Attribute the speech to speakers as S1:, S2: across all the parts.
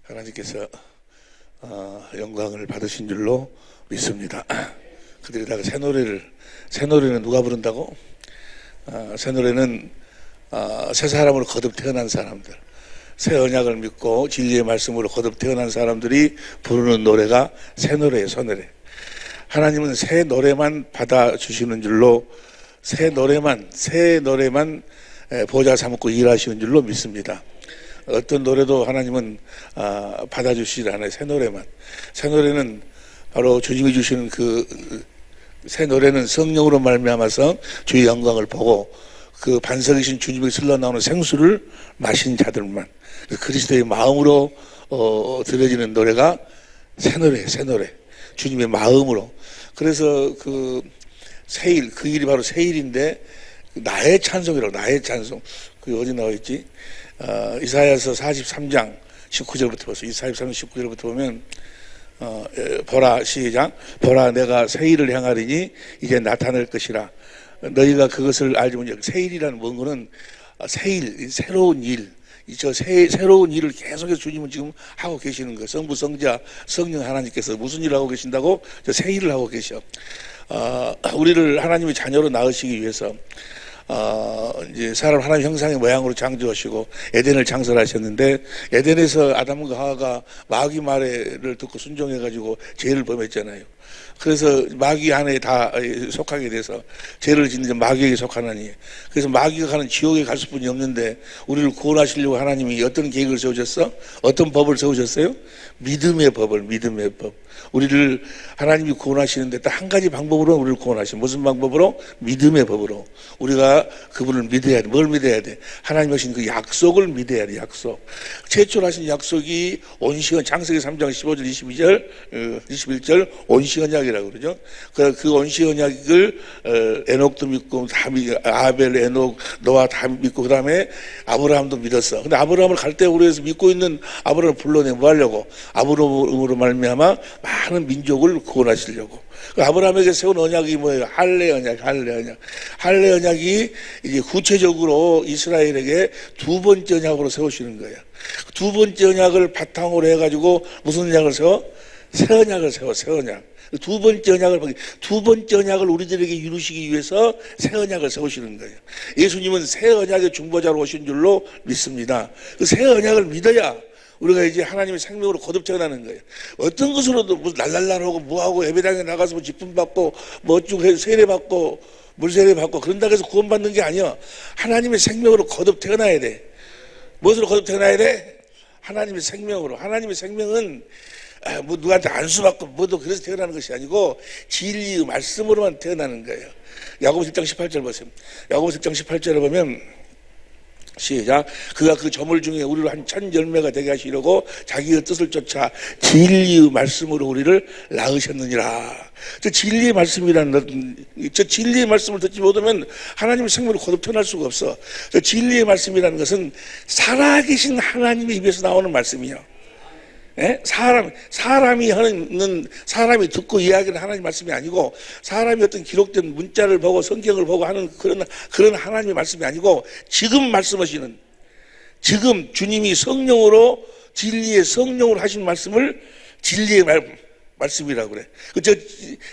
S1: 하나님께서 영광을 받으신 줄로 믿습니다. 그들에다가 새 노래는 누가 부른다고? 새 노래는 새 사람으로 거듭 태어난 사람들, 새 언약을 믿고 진리의 말씀으로 거듭 태어난 사람들이 부르는 노래가 새 노래예요. 새 노래. 하나님은 새 노래만 받아주시는 줄로 새 노래만 보좌 삼고 일하시는 줄로 믿습니다. 어떤 노래도 하나님은 받아주시지 않아요. 새 노래는 바로 주님이 주시는 새 노래는 성령으로 말미암아서 주의 영광을 보고 그 반석이신 주님이 흘러나오는 생수를 마신 자들만, 그리스도의 마음으로 들려지는 노래가 새 노래. 주님의 마음으로. 그래서 새일, 그 일이 바로 새일인데, 나의 찬송이라고, 나의 찬송. 그게 어디 나와 있지? 이사야서 43장 19절부터 보세요. 43장 19절부터 보면, 보라, 시작. 보라, 내가 새일을 향하리니 이제 나타날 것이라. 너희가 그것을 알지 못하냐. 새일이라는 뭔가는 새일, 새로운 일. 새로운 일을 계속해서 주님은 지금 하고 계시는 거예요. 성부, 성자, 성령 하나님께서 무슨 일을 하고 계신다고? 새 일을 하고 계셔. 우리를 하나님의 자녀로 낳으시기 위해서 이제 사람 하나님 형상의 모양으로 창조하시고 에덴을 창설하셨는데, 에덴에서 아담과 하와가 마귀 말을 듣고 순종해가지고 죄를 범했잖아요. 그래서 마귀 안에 다 속하게 돼서 죄를 짓는 마귀에게 속하나니, 그래서 마귀가 가는 지옥에 갈 수뿐이 없는데 우리를 구원하시려고 하나님이 어떤 계획을 세우셨어? 어떤 법을 세우셨어요? 믿음의 법. 우리를 하나님이 구원하시는데 딱 한 가지 방법으로 우리를 구원하시는, 무슨 방법으로? 믿음의 법으로. 우리가 그분을 믿어야 돼. 뭘 믿어야 돼? 하나님 하신 그 약속을 믿어야 돼. 약속. 최초로 하신 약속이 온시언, 창세기 3장 15절 21절 온시언약이라고 그러죠. 그 온시언약을 에녹도 믿고 아벨, 에녹, 노아 다 믿고 그 다음에 아브라함도 믿었어. 근데 아브라함을 갈대우르에서 믿고 있는 아브라함을 불러내 뭐 하려고? 아브라함으로 말미암아 많은 민족을 구원하시려고. 아브라함에게 세운 언약이 뭐예요? 할례 언약이 이제 구체적으로 이스라엘에게 두 번째 언약으로 세우시는 거예요. 두 번째 언약을 바탕으로 해가지고 무슨 언약을 세워? 새 언약을 세워. 두 번째 언약을 우리들에게 이루시기 위해서 새 언약을 세우시는 거예요. 예수님은 새 언약의 중보자로 오신 줄로 믿습니다. 그 새 언약을 믿어야 우리가 이제 하나님의 생명으로 거듭 태어나는 거예요. 어떤 것으로도 뭐 날랄랄하고 뭐하고 예배당에 나가서 뭐 직분 받고 뭐 어쩌고 세례 받고 물세례 받고 그런다고 해서 구원받는 게 아니야. 하나님의 생명으로 거듭 태어나야 돼. 무엇으로 거듭 태어나야 돼? 하나님의 생명으로. 하나님의 생명은 뭐 누구한테 안수받고 뭐도 그래서 태어나는 것이 아니고 진리의 말씀으로만 태어나는 거예요. 야고보서 1장 18절 보세요. 야고보서 1장 18절을 보면 시작. 그가 그 저물 중에 우리를 한 천 열매가 되게 하시려고 자기의 뜻을 쫓아 진리의 말씀으로 우리를 낳으셨느니라. 저 진리의 말씀이라는, 저 진리의 말씀을 듣지 못하면 하나님의 생명으로 거듭 태어날 수가 없어. 저 진리의 말씀이라는 것은 살아계신 하나님의 입에서 나오는 말씀이요. 예? 사람이 사람이 듣고 이야기하는 하나님 말씀이 아니고, 사람이 어떤 기록된 문자를 보고 성경을 보고 하는 그런 하나님의 말씀이 아니고, 지금 말씀하시는, 지금 주님이 성령으로, 진리의 성령으로 하신 말씀을 진리의 말씀이라고 그래.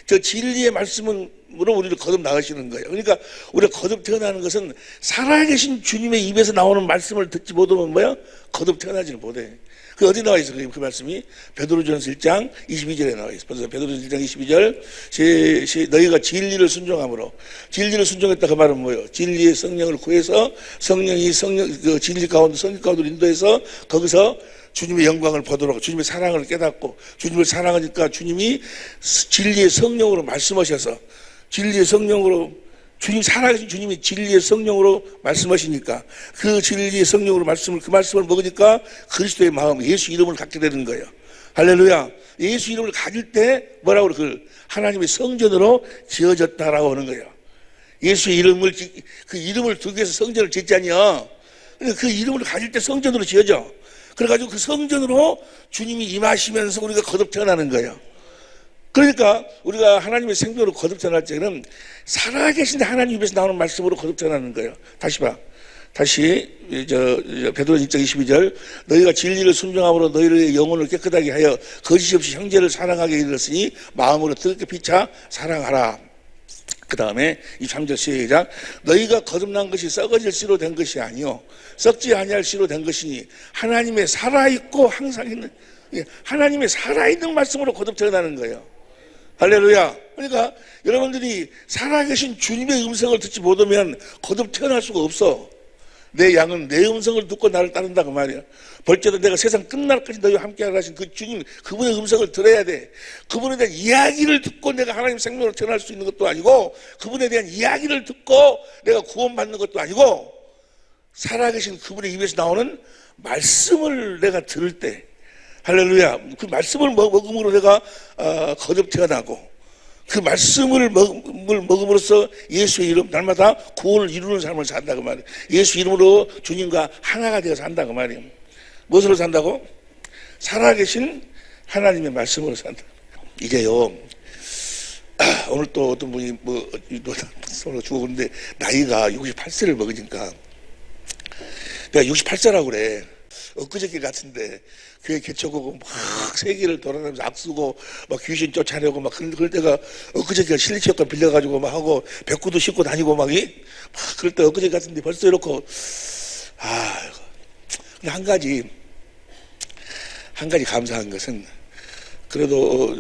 S1: 저 진리의 말씀으로 우리를 거듭 나가시는 거예요. 그러니까 우리가 거듭 태어나는 것은 살아계신 주님의 입에서 나오는 말씀을 듣지 못하면 뭐야? 거듭 태어나지는 못해. 그 어디 나와 있어? 그 말씀이 베드로전서 1장 22절에 나와 있어. 그래서 베드로전서 1장 22절, 너희가 진리를 순종함으로. 진리를 순종했다 그 말은 뭐예요? 진리의 성령을 구해서 성령이 그 진리 가운데 성령 가운데 인도해서 거기서 주님의 영광을 보도록, 주님의 사랑을 깨닫고, 주님을 사랑하니까 주님이 진리의 성령으로 말씀하셔서, 진리의 성령으로, 살아계신 주님이 진리의 성령으로 말씀하시니까, 그 진리의 성령으로 그 말씀을 먹으니까 그리스도의 마음, 예수 이름을 갖게 되는 거예요. 할렐루야. 예수 이름을 가질 때 뭐라고 그래? 하나님의 성전으로 지어졌다라고 하는 거예요. 예수의 이름을, 그 이름을 두기 위해서 성전을 짓잖아요. 그 이름을 가질 때 성전으로 지어져. 그래가지고 그 성전으로 주님이 임하시면서 우리가 거듭 태어나는 거예요. 그러니까 우리가 하나님의 생명으로 거듭 태어날 때는 살아계신 하나님 입에서 나오는 말씀으로 거듭 태어나는 거예요. 다시 봐. 다시 베드로 1장 22절 너희가 진리를 순종함으로 너희의 영혼을 깨끗하게 하여 거짓 없이 형제를 사랑하게 이르렀으니 마음으로 뜨겁게 피차 사랑하라. 그 다음에 23절 시작. 너희가 거듭난 것이 썩어질 씨로 된 것이 아니요 썩지 아니할 씨로 된 것이니 하나님의 살아있고 항상 있는 하나님의 살아있는 말씀으로 거듭 태어나는 거예요. 할렐루야. 그러니까 여러분들이 살아계신 주님의 음성을 듣지 못하면 거듭 태어날 수가 없어. 내 양은 내 음성을 듣고 나를 따른다 그 말이야. 벌써도 내가 세상 끝날까지 너희와 함께하라 하신 그 주님, 그분의 음성을 들어야 돼. 그분에 대한 이야기를 듣고 내가 하나님 생명으로 태어날 수 있는 것도 아니고, 그분에 대한 이야기를 듣고 내가 구원받는 것도 아니고, 살아계신 그분의 입에서 나오는 말씀을 내가 들을 때, 할렐루야, 그 말씀을 먹음으로 내가 거듭 태어나고, 그 말씀을 먹음으로써 예수의 이름 날마다 구원을 이루는 삶을 산다고 말이에요. 예수 이름으로 주님과 하나가 되어서 산다고 말이에요. 무엇으로 산다고? 살아계신 하나님의 말씀으로 산다. 이게요, 오늘 또 어떤 분이 서로 죽었는데 나이가 68세를 먹으니까 내가 68세라고 그래. 엊그저께 같은데 교회 개척하고 막 세계를 돌아다니면서 악쓰고 막 귀신 쫓아내고 막 그럴 때가 엊그저께 실리체육관 빌려가지고 막 하고 백구도 싣고 다니고 막 그럴 때 엊그저께 같은데 벌써 이렇게 근데 한 가지 감사한 것은 그래도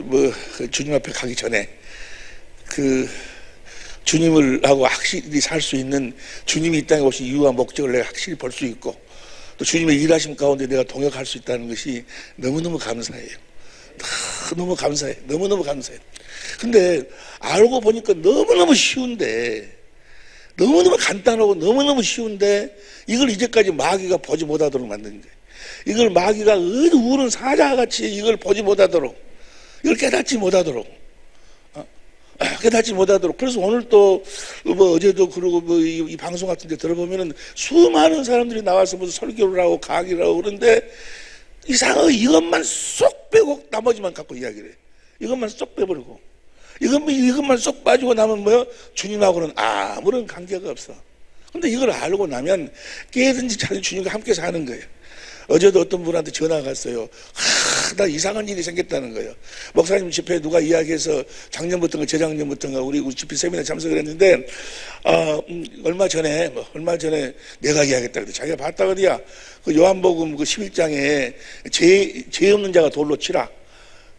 S1: 주님 앞에 가기 전에 그 주님을 하고 확실히 살 수 있는 주님이 이 땅에 오신 이유와 목적을 내가 확실히 볼 수 있고 또 주님의 일하심 가운데 내가 동역할 수 있다는 것이 너무너무 감사해요. 너무 감사해. 너무너무 감사해. 근데 알고 보니까 너무너무 쉬운데, 너무너무 간단하고 너무너무 쉬운데 이걸 이제까지 마귀가 보지 못하도록 만든 거예요. 이걸 마귀가 우는 사자같이 이걸 보지 못하도록, 이걸 깨닫지 못하도록 그래서 오늘 또 어제도 그러고 이 방송 같은 데 들어보면은 수많은 사람들이 나와서 무슨 설교를 하고 강의를 하고 그런데 이상하게 이것만 쏙 빼고 나머지만 갖고 이야기를 해. 이것만 쏙 빼버리고 이것만 쏙 빠지고 나면 주님하고는 아무런 관계가 없어. 근데 이걸 알고 나면 깨든지 자는 주님과 함께 사는 거예요. 어제도 어떤 분한테 전화가 왔어요. 나 이상한 일이 생겼다는 거예요. 목사님 집회에 누가 이야기해서 작년부터인가 재작년부터인가 우리 집회 세미나에 참석을 했는데 얼마 전에 내가 이야기했다 그래. 자기가 봤다 그래야 그 요한복음 그 11장에 죄 없는 자가 돌로 치라.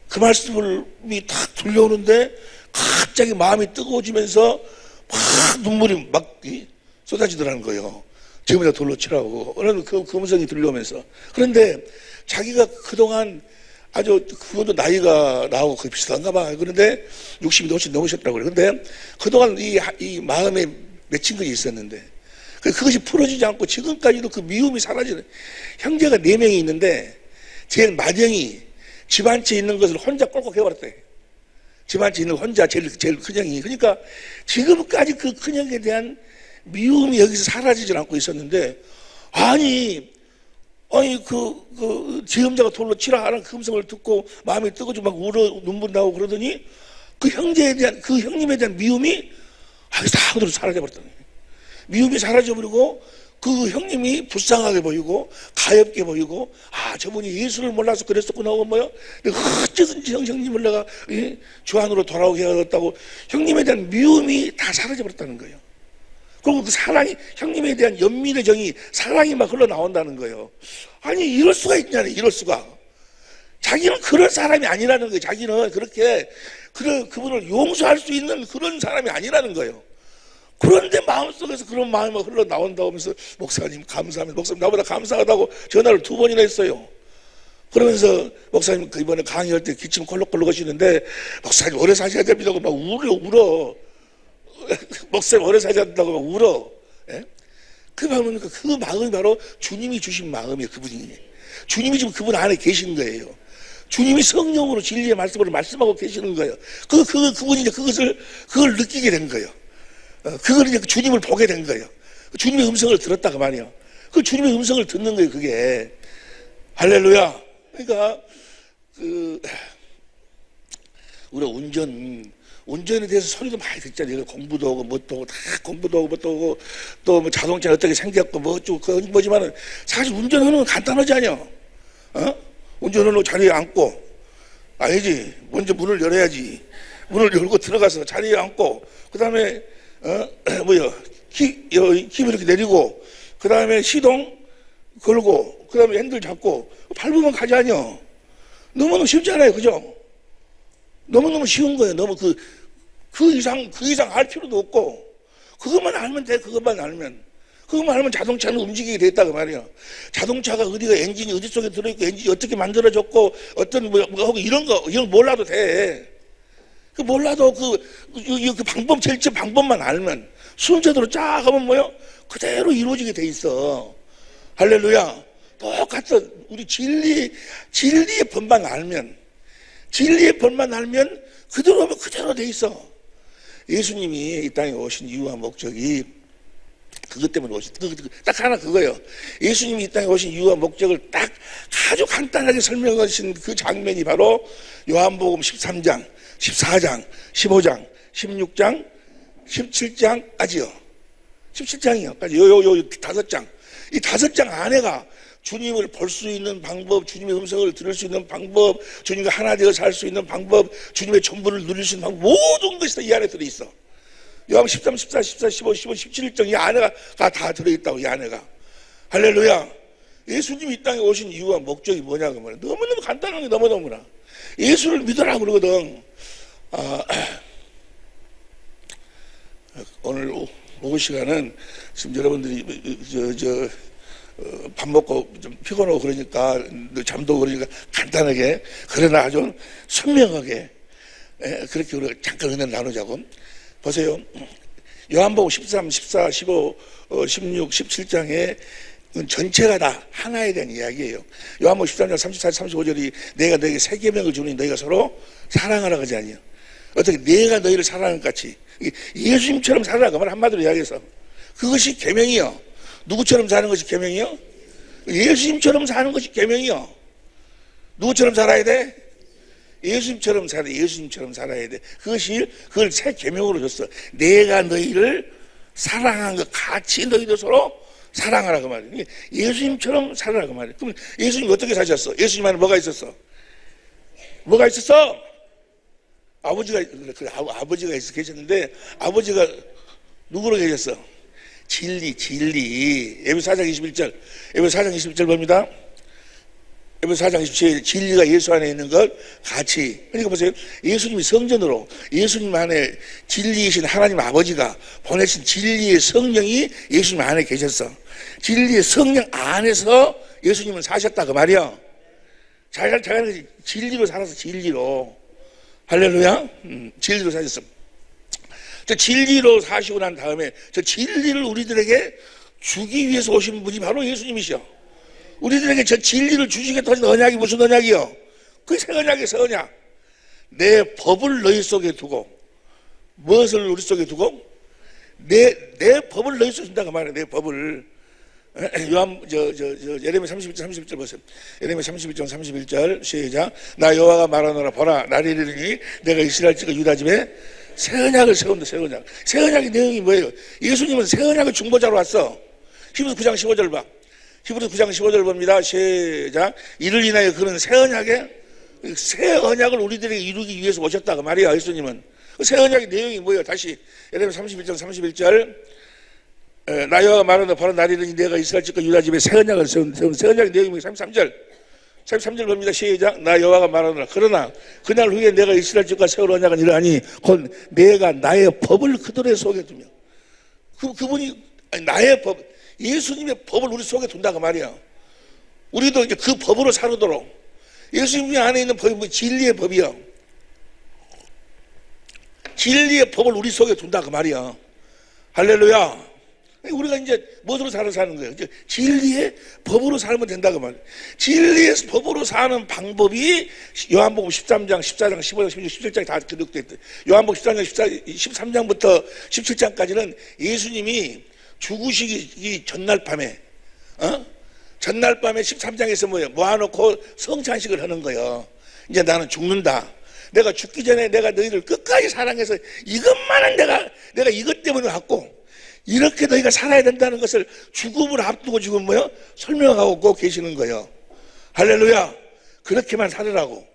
S1: 그 말씀이 탁 들려오는데 갑자기 마음이 뜨거워지면서 막 눈물이 막 쏟아지더라는 거예요. 지금이다 돌로 치라고. 그 음성이 들려오면서. 그런데 자기가 그동안 아주 그것도 나이가 나하고 거의 비슷한가 봐. 그런데 60이 훨씬 넘으셨다고 그래. 그런데 그동안 이 마음에 맺힌 것이 있었는데 그것이 풀어지지 않고 지금까지도 그 미움이 사라지는. 형제가 4명이 있는데 제일 맏형이 집 한 채 있는 것을 혼자 꼴깍 해버렸대. 집 한 채 있는 혼자 제일 큰 형이. 그러니까 지금까지 그 큰 형에 대한 미움이 여기서 사라지질 않고 있었는데 아니 지음자가 돌로 치라 하는 그 음성을 듣고 마음이 뜨거워지고 막 울어 눈물 나오고 그러더니 그 형제에 대한 그 형님에 대한 미움이 다 그대로 사라져버렸다는 거예요. 미움이 사라져버리고 그 형님이 불쌍하게 보이고 가엾게 보이고 저분이 예수를 몰라서 그랬었구나 하고 어쩌든지 형님을 내가 주 안으로 돌아오게 하겠다고 형님에 대한 미움이 다 사라져버렸다는 거예요. 그리고 그 사랑이, 형님에 대한 연민의 정이, 사랑이 막 흘러나온다는 거예요. 아니, 이럴 수가 있냐네, 이럴 수가. 자기는 그런 사람이 아니라는 거예요. 자기는 그렇게, 그분을 용서할 수 있는 그런 사람이 아니라는 거예요. 그런데 마음속에서 그런 마음이 막 흘러나온다고 하면서, 목사님 감사합니다. 목사님 나보다 감사하다고 전화를 2번이나 했어요. 그러면서, 목사님 이번에 강의할 때 기침 콜록콜록 하시는데, 목사님 오래 사셔야 됩니다. 막 울어. 목사님 오래 사셔야 된다고 막 울어. 예? 그 마음이 바로 주님이 주신 마음이에요. 그분이. 주님이 지금 그분 안에 계신 거예요. 주님이 성령으로 진리의 말씀으로 말씀하고 계시는 거예요. 그분이 이제 그걸 느끼게 된 거예요. 그걸 이제 주님을 보게 된 거예요. 주님의 음성을 들었다고 말이에요. 그 주님의 음성을 듣는 거예요. 그게. 할렐루야. 그러니까 우리가 운전에 대해서 소리도 많이 듣잖아요. 공부도 하고 뭣도 하고 다 공부도 하고 뭣도 하고 또 뭐 자동차 어떻게 생겼고 뭐 어쩌고 그건 뭐지만은 사실 운전하는 건 간단하지 않냐? 운전하는 거 자리에 앉고 아니지. 먼저 문을 열어야지. 문을 열고 들어가서 자리에 앉고 그 다음에 키를 이렇게 내리고 그 다음에 시동 걸고 그 다음에 핸들 잡고 밟으면 가지 않냐? 너무너무 쉽잖아요, 그죠? 너무너무 쉬운 거예요. 너무 그 이상 할 필요도 없고 그것만 알면 돼. 그것만 알면 자동차는 움직이게 됐다 그 말이야. 자동차가 어디가 엔진이 어디 속에 들어있고 엔진이 어떻게 만들어졌고 어떤 뭐 하고 이런 거 몰라도 돼. 그 몰라도 그 방법 제일 방법만 알면 순서대로 쫙 하면 뭐요? 그대로 이루어지게 돼 있어. 할렐루야. 똑같은 우리 진리의 법만 알면 그대로 돼 있어. 예수님이 이 땅에 오신 이유와 목적이 그것 때문에 딱 하나 그거예요. 예수님이 이 땅에 오신 이유와 목적을 딱 아주 간단하게 설명하신 그 장면이 바로 요한복음 13장, 14장, 15장, 16장, 17장까지요. 17장이요까지 요 다섯 장. 이 다섯 장 안에가 주님을 볼 수 있는 방법, 주님의 음성을 들을 수 있는 방법, 주님과 하나 되어 살 수 있는 방법, 주님의 전부를 누릴 수 있는 방법, 모든 것이 다 이 안에 들어있어. 요한 13, 14, 14, 15, 15, 17장 이 안에가 다 들어있다고. 이 안에가. 할렐루야. 예수님이 이 땅에 오신 이유와 목적이 뭐냐 그러면 너무너무 간단한 게 너무너무나 예수를 믿으라 그러거든. 오늘 오후 시간은 지금 여러분들이 밥 먹고 좀 피곤하고 그러니까 잠도 그러니까 간단하게 그러나 아주 선명하게 그렇게 우리가 잠깐 은혜 나누자고. 보세요. 요한복음 13, 14, 15, 16, 17장에 전체가 다 하나에 대한 이야기예요. 요한복음 13장 34, 35절이 내가 너에게 새 계명을 주니 너희가 서로 사랑하라 그러지 아니에요. 어떻게 내가 너희를 사랑하는 것 같이 예수님처럼 살아라 그 말 한마디로 이야기해서 그것이 계명이요. 누구처럼 사는 것이 계명이요? 예수님처럼 사는 것이 계명이요. 누구처럼 살아야 돼? 예수님처럼 살아야 돼. 그걸 새 계명으로 줬어. 내가 너희를 사랑한 것 같이 너희도 서로 사랑하라 그 말이에요. 예수님처럼 살아라 그 말이에요. 그럼 예수님 어떻게 사셨어? 예수님 안에 뭐가 있었어? 아버지가 계셨는데 아버지가 누구로 계셨어? 진리. 에베소 4장 21절 봅니다. 에베소 4장 27절 진리가 예수 안에 있는 것 같이. 그러니까 보세요. 예수님이 성전으로 예수님 안에 진리이신 하나님 아버지가 보내신 진리의 성령이 예수님 안에 계셨어. 진리의 성령 안에서 예수님은 사셨다 그 말이야. 자기가 진리로 살아서 진리로. 할렐루야. 진리로 사셨어. 저 진리로 사시고 난 다음에 저 진리를 우리들에게 주기 위해서 오신 분이 바로 예수님이시여. 우리들에게 저 진리를 주시겠다 하신 언약이 무슨 언약이요? 그게 새 언약이에요. 새 언약. 내 법을 너희 속에 두고 무엇을 우리 속에 두고? 내 법을 너희 속에 둔다고 말해요. 내 법을. 예레미야 31절 보세요. 예레미야 31장 31절 시작. 나 여호와가 말하노라 보라 날이 이르니 내가 이스라엘 집과 유다 집에 새 언약을 세운다. 새 언약. 새 언약의 내용이 뭐예요? 예수님은 새 언약의 중보자로 왔어. 히브리서 9장 15절 봐. 히브리서 9장 15절 봅니다. 시작. 이를 인하여 그는 새 언약을 우리들에게 이루기 위해서 오셨다 그 말이야. 예수님은. 새 언약의 내용이 뭐예요? 다시 예레미야 31장 31절 나 여호와가 말하노라 바로 날이 이르니 내가 이스라엘 집과 유다 집에 새 언약을 세운 새 언약의 내용이 뭐예요? 33절 봅니다. 시작. 나 여호와가 말하노라 그러나 그날 후에 내가 이스라엘 집과 세울 언약은 이러하니 곧 내가 나의 법을 그들의 속에 두며 그분이 나의 법 예수님의 법을 우리 속에 둔다 그 말이야. 우리도 이제 그 법으로 살도록 예수님 안에 있는 법이 뭐 진리의 법이야. 진리의 법을 우리 속에 둔다 그 말이야. 할렐루야. 우리가 이제 무엇으로 사는 거예요? 이제 진리의 법으로 살면 된다고 말이에요. 진리의 법으로 사는 방법이 요한복음 13장, 14장, 15장, 16, 17장에 다 기록되어 있대. 요한복음 13장, 13장부터 17장까지는 예수님이 죽으시기 전날 밤에, 전날 밤에 13장에서 모아놓고 성찬식을 하는 거예요. 이제 나는 죽는다. 내가 죽기 전에 내가 너희를 끝까지 사랑해서 이것만은 내가 이것 때문에 갖고 이렇게 너희가 살아야 된다는 것을 죽음을 앞두고 지금 뭐요? 설명하고 계시는 거예요. 할렐루야. 그렇게만 살으라고.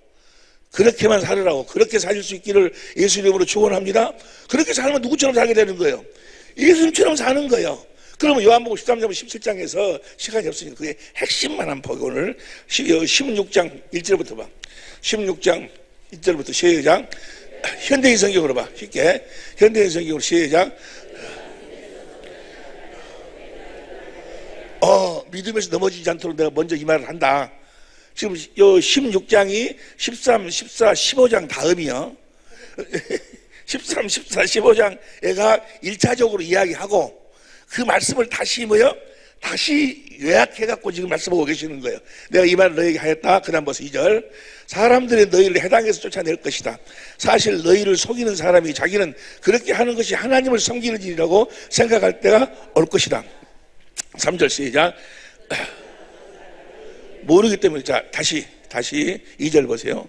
S1: 그렇게만 살으라고. 그렇게 살 수 있기를 예수 이름으로 축원합니다. 그렇게 살면 누구처럼 살게 되는 거예요? 예수님처럼 사는 거예요. 그러면 요한복음 13장 17장에서 시간이 없으니까 그게 핵심만 한번 보고 오늘 16장 1절부터 봐. 16장 1절부터 시작. 현대인 성경으로 봐. 쉽게. 현대인 성경으로 시작. 믿음에서 넘어지지 않도록 내가 먼저 이 말을 한다. 지금 요 16장이 13, 14, 15장 다음이요. 13, 14, 15장 얘가 1차적으로 이야기하고 그 말씀을 다시 뭐요? 다시 요약해갖고 지금 말씀하고 계시는 거예요. 내가 이 말을 너에게 하였다. 그 다음 벌써 2절. 사람들이 너희를 해당에서 쫓아낼 것이다. 사실 너희를 속이는 사람이 자기는 그렇게 하는 것이 하나님을 섬기는 일이라고 생각할 때가 올 것이다. 3절 시작. 모르기 때문에 자 다시 2절 보세요.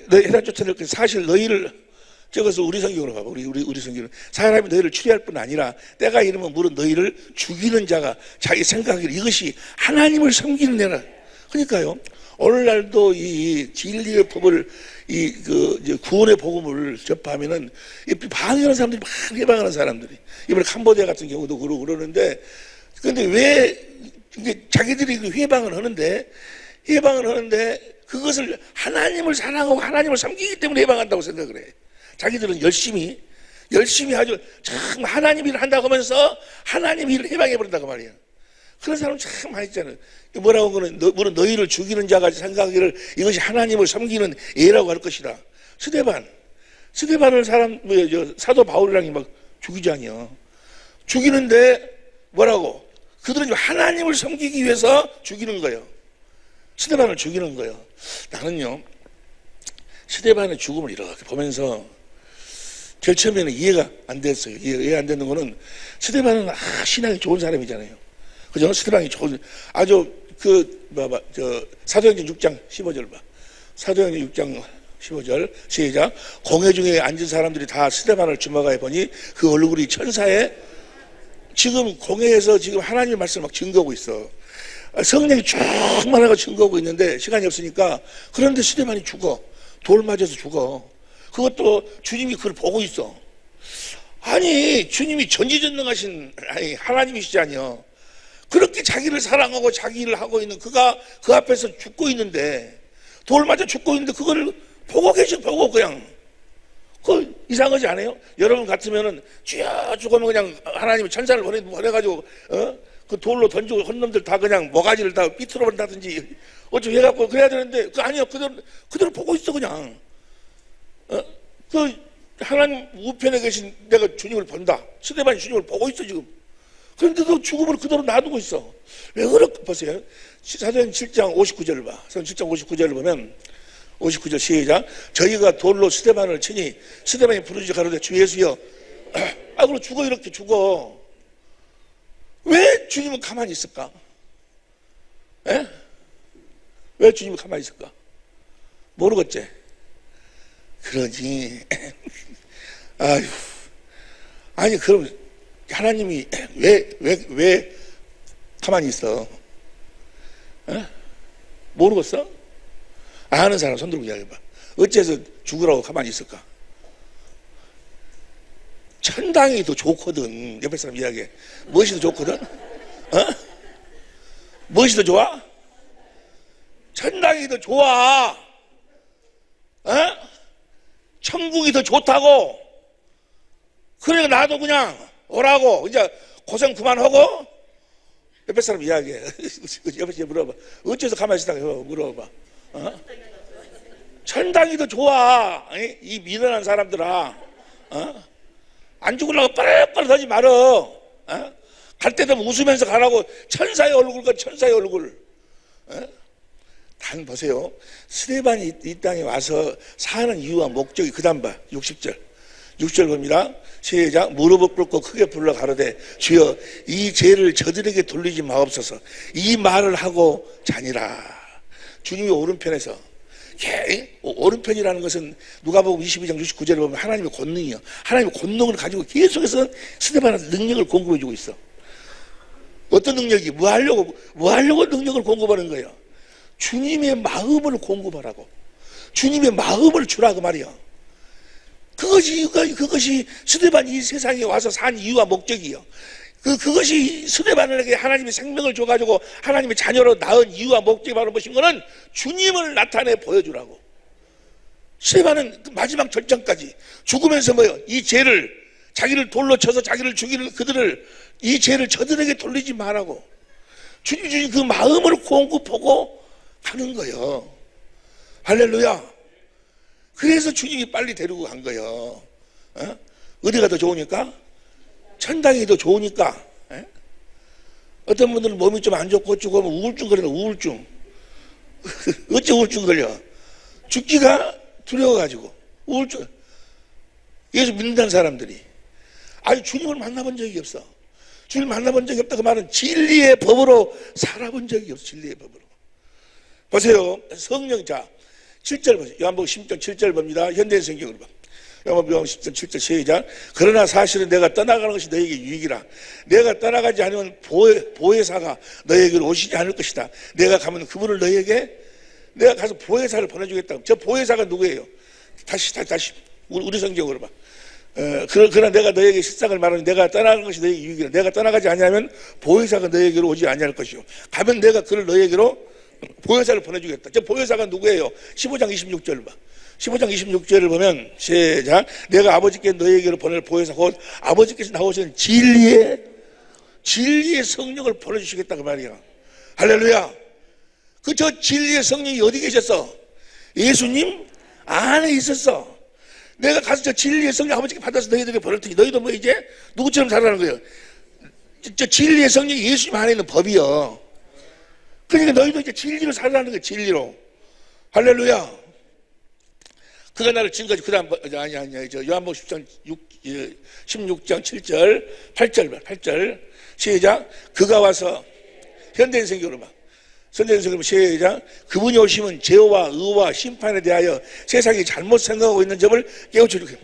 S1: 너희 해당 쫓아낼 것이 사실 너희를 저것을 우리 성경으로 봐봐. 우리 성경은 사람이 너희를 추리할 뿐 아니라 때가 이르면 물은 너희를 죽이는 자가 자기 생각하기를 이것이 하나님을 섬기는 애라. 그러니까요. 오늘날도 이 진리의 법을 구원의 복음을 접하면은 방해하는 사람들이 막 해방하는 사람들이 이번에 캄보디아 같은 경우도 그러는데 근데 왜 자기들이 해방을 하는데 그것을 하나님을 사랑하고 하나님을 섬기기 때문에 해방한다고 생각을 해. 자기들은 열심히 아주 참 하나님 일을 한다고 하면서 하나님 일을 해방해버린다고 말이야. 그런 사람 참 많이 있잖아요. 뭐라고 그러는 물론 너희를 죽이는 자가 생각하기를 이것이 하나님을 섬기는 예라고 할 것이다. 스데반을 사도 바울이랑이 막 죽이잖아요. 죽이는데 뭐라고? 그들은 하나님을 섬기기 위해서 죽이는 거예요. 스데반을 죽이는 거예요. 나는요 스데반의 죽음을 이렇게 보면서 제일 처음에는 이해가 안 됐어요. 이해 안 되는 거는 스데반은 신앙이 좋은 사람이잖아요. 그죠? 스데반이 좋은 아주 사도행전 6장 15절 봐. 사도행전 6장 15절 시작. 공회 중에 앉은 사람들이 다 스데반을 주목하여 보니 그 얼굴이 천사의 지금 공회에서 지금 하나님의 말씀을 막 증거하고 있어. 성령이 쭉 말하고 증거하고 있는데 시간이 없으니까 그런데 스데반이 죽어. 돌 맞아서 죽어. 그것도 주님이 그걸 보고 있어. 아니 주님이 전지전능하신 하나님이시잖아요. 그렇게 자기를 사랑하고 자기 일을 하고 있는 그가 그 앞에서 죽고 있는데 돌 맞아 죽고 있는데 그걸 보고 보고 그냥 그 이상하지 않아요? 여러분 같으면은 쥐어 죽으면 그냥 하나님이 천사를 보내가지고 그 돌로 던지고 헌놈들 다 그냥 모가지를 다 삐뚤어 버린다든지 어쩌고 해갖고 그래야 되는데 그 아니요 그대로 보고 있어 그냥. 그 하나님 우편에 계신 내가 주님을 본다. 스데반이 주님을 보고 있어 지금. 그런데도 죽음을 그대로 놔두고 있어. 왜 그렇게 보세요. 사도행 7장 59절을 봐. 사도행 7장 59절을 보면 59절 시작. 저희가 돌로 스데반을 치니 스데반이 부르짖어 가로되 주 예수여. 그럼 죽어 이렇게 죽어. 왜 주님은 가만히 있을까? 에? 왜 주님은 가만히 있을까? 모르겠지? 그러지. 아니 그럼 하나님이 왜 가만히 있어? 모르겠어? 아는 사람 손 들고 이야기해봐. 어째서 죽으라고 가만히 있을까? 천당이 더 좋거든. 옆에 사람 이야기해. 무엇이 더 좋거든? 무엇이 더 좋아? 천당이 더 좋아. 천국이 더 좋다고. 그러니까 나도 그냥 오라고. 이제 고생 그만하고 옆에 사람 이야기해. 옆에 물어봐. 어째서 가만히 있다고 물어봐. 천당이 더 좋아. 이 미련한 사람들아. 안 죽으려고 빠르빠르 하지 말어. 갈 때 되면 웃으면서 가라고. 천사의 얼굴과 천사의 얼굴. 단 보세요. 스데반이 이 땅에 와서 사는 이유와 목적이 그 다음 봐. 60절. 6절 봅니다. 시작. 무릎을 꿇고 크게 불러 가로되 주여 이 죄를 저들에게 돌리지 마옵소서. 이 말을 하고 자니라. 주님이 오른편에서 오른편이라는 것은 누가복음 22장 69절에 보면 하나님의 권능이요. 하나님의 권능을 가지고 계속해서 스데반한테 능력을 공급해주고 있어. 어떤 능력이? 뭐 하려고 능력을 공급하는 거예요? 주님의 마음을 공급하라고. 주님의 마음을 주라고 말이야. 그것이 스데반이 이 세상에 와서 산 이유와 목적이요. 그것이 스데반에게 하나님의 생명을 줘가지고 하나님의 자녀로 낳은 이유와 목적이 바로 무엇인 거는 주님을 나타내 보여주라고. 스데반은 마지막 절정까지 죽으면서 뭐요? 이 죄를, 자기를 돌로 쳐서 자기를 죽이는 그들을, 이 죄를 저들에게 돌리지 말라고. 주님 그 마음을 공급하고 하는 거예요. 할렐루야. 그래서 주님이 빨리 데리고 간 거예요. 어디가 더 좋으니까? 천당이 더 좋으니까. 어떤 분들은 몸이 좀 안 좋고 죽으면 우울증 걸려. 우울증. 어째 우울증 걸려? 죽기가 두려워가지고 우울증. 예수 믿는다는 사람들이 아니 주님을 만나본 적이 없어. 주님을 만나본 적이 없다. 그 말은 진리의 법으로 살아본 적이 없어. 진리의 법으로. 보세요. 성령. 자 7절 보세요. 요한복음 10장 7절 봅니다. 현대성경으로 봐. 요한복음 10장 7절 시작. 그러나 사실은 내가 떠나가는 것이 너에게 유익이라. 내가 떠나가지 않으면 보혜사가 너에게로 오시지 않을 것이다. 내가 가면 그분을 너에게 내가 가서 보혜사를 보내주겠다. 저 보혜사가 누구예요? 다시 우리 성경으로 봐. 그러나 내가 너에게 실상을 말하니 내가 떠나가는 것이 너에게 유익이라. 내가 떠나가지 않으면 보혜사가 너에게로 오지 아니할 것이요. 가면 내가 그를 너에게로 보혜사를 보내주겠다. 저 보혜사가 누구예요? 15장 26절 봐. 15장 26절을 보면 시작. 내가 아버지께 너에게로 보낼 보혜사 곧 아버지께서 나오시는 진리의 성령을 보내주시겠다 그 말이야. 할렐루야. 저 진리의 성령이 어디 계셨어? 예수님 안에 있었어. 내가 가서 저 진리의 성령 아버지께 받아서 너희들에게 보낼 테니 너희도 뭐 이제 누구처럼 살아가는 거예요. 저 진리의 성령이 예수님 안에 있는 법이요. 그러니까 너희도 이제 진리로 살아가는 거야. 진리로. 할렐루야. 그가 나를 지금까지 요한복음 16장 7절 8절 시작. 그가 와서 현대인성경으로 봐. 현대인성경으로 시작. 그분이 오시면 죄와 의와 심판에 대하여 세상이 잘못 생각하고 있는 점을 깨우쳐주게.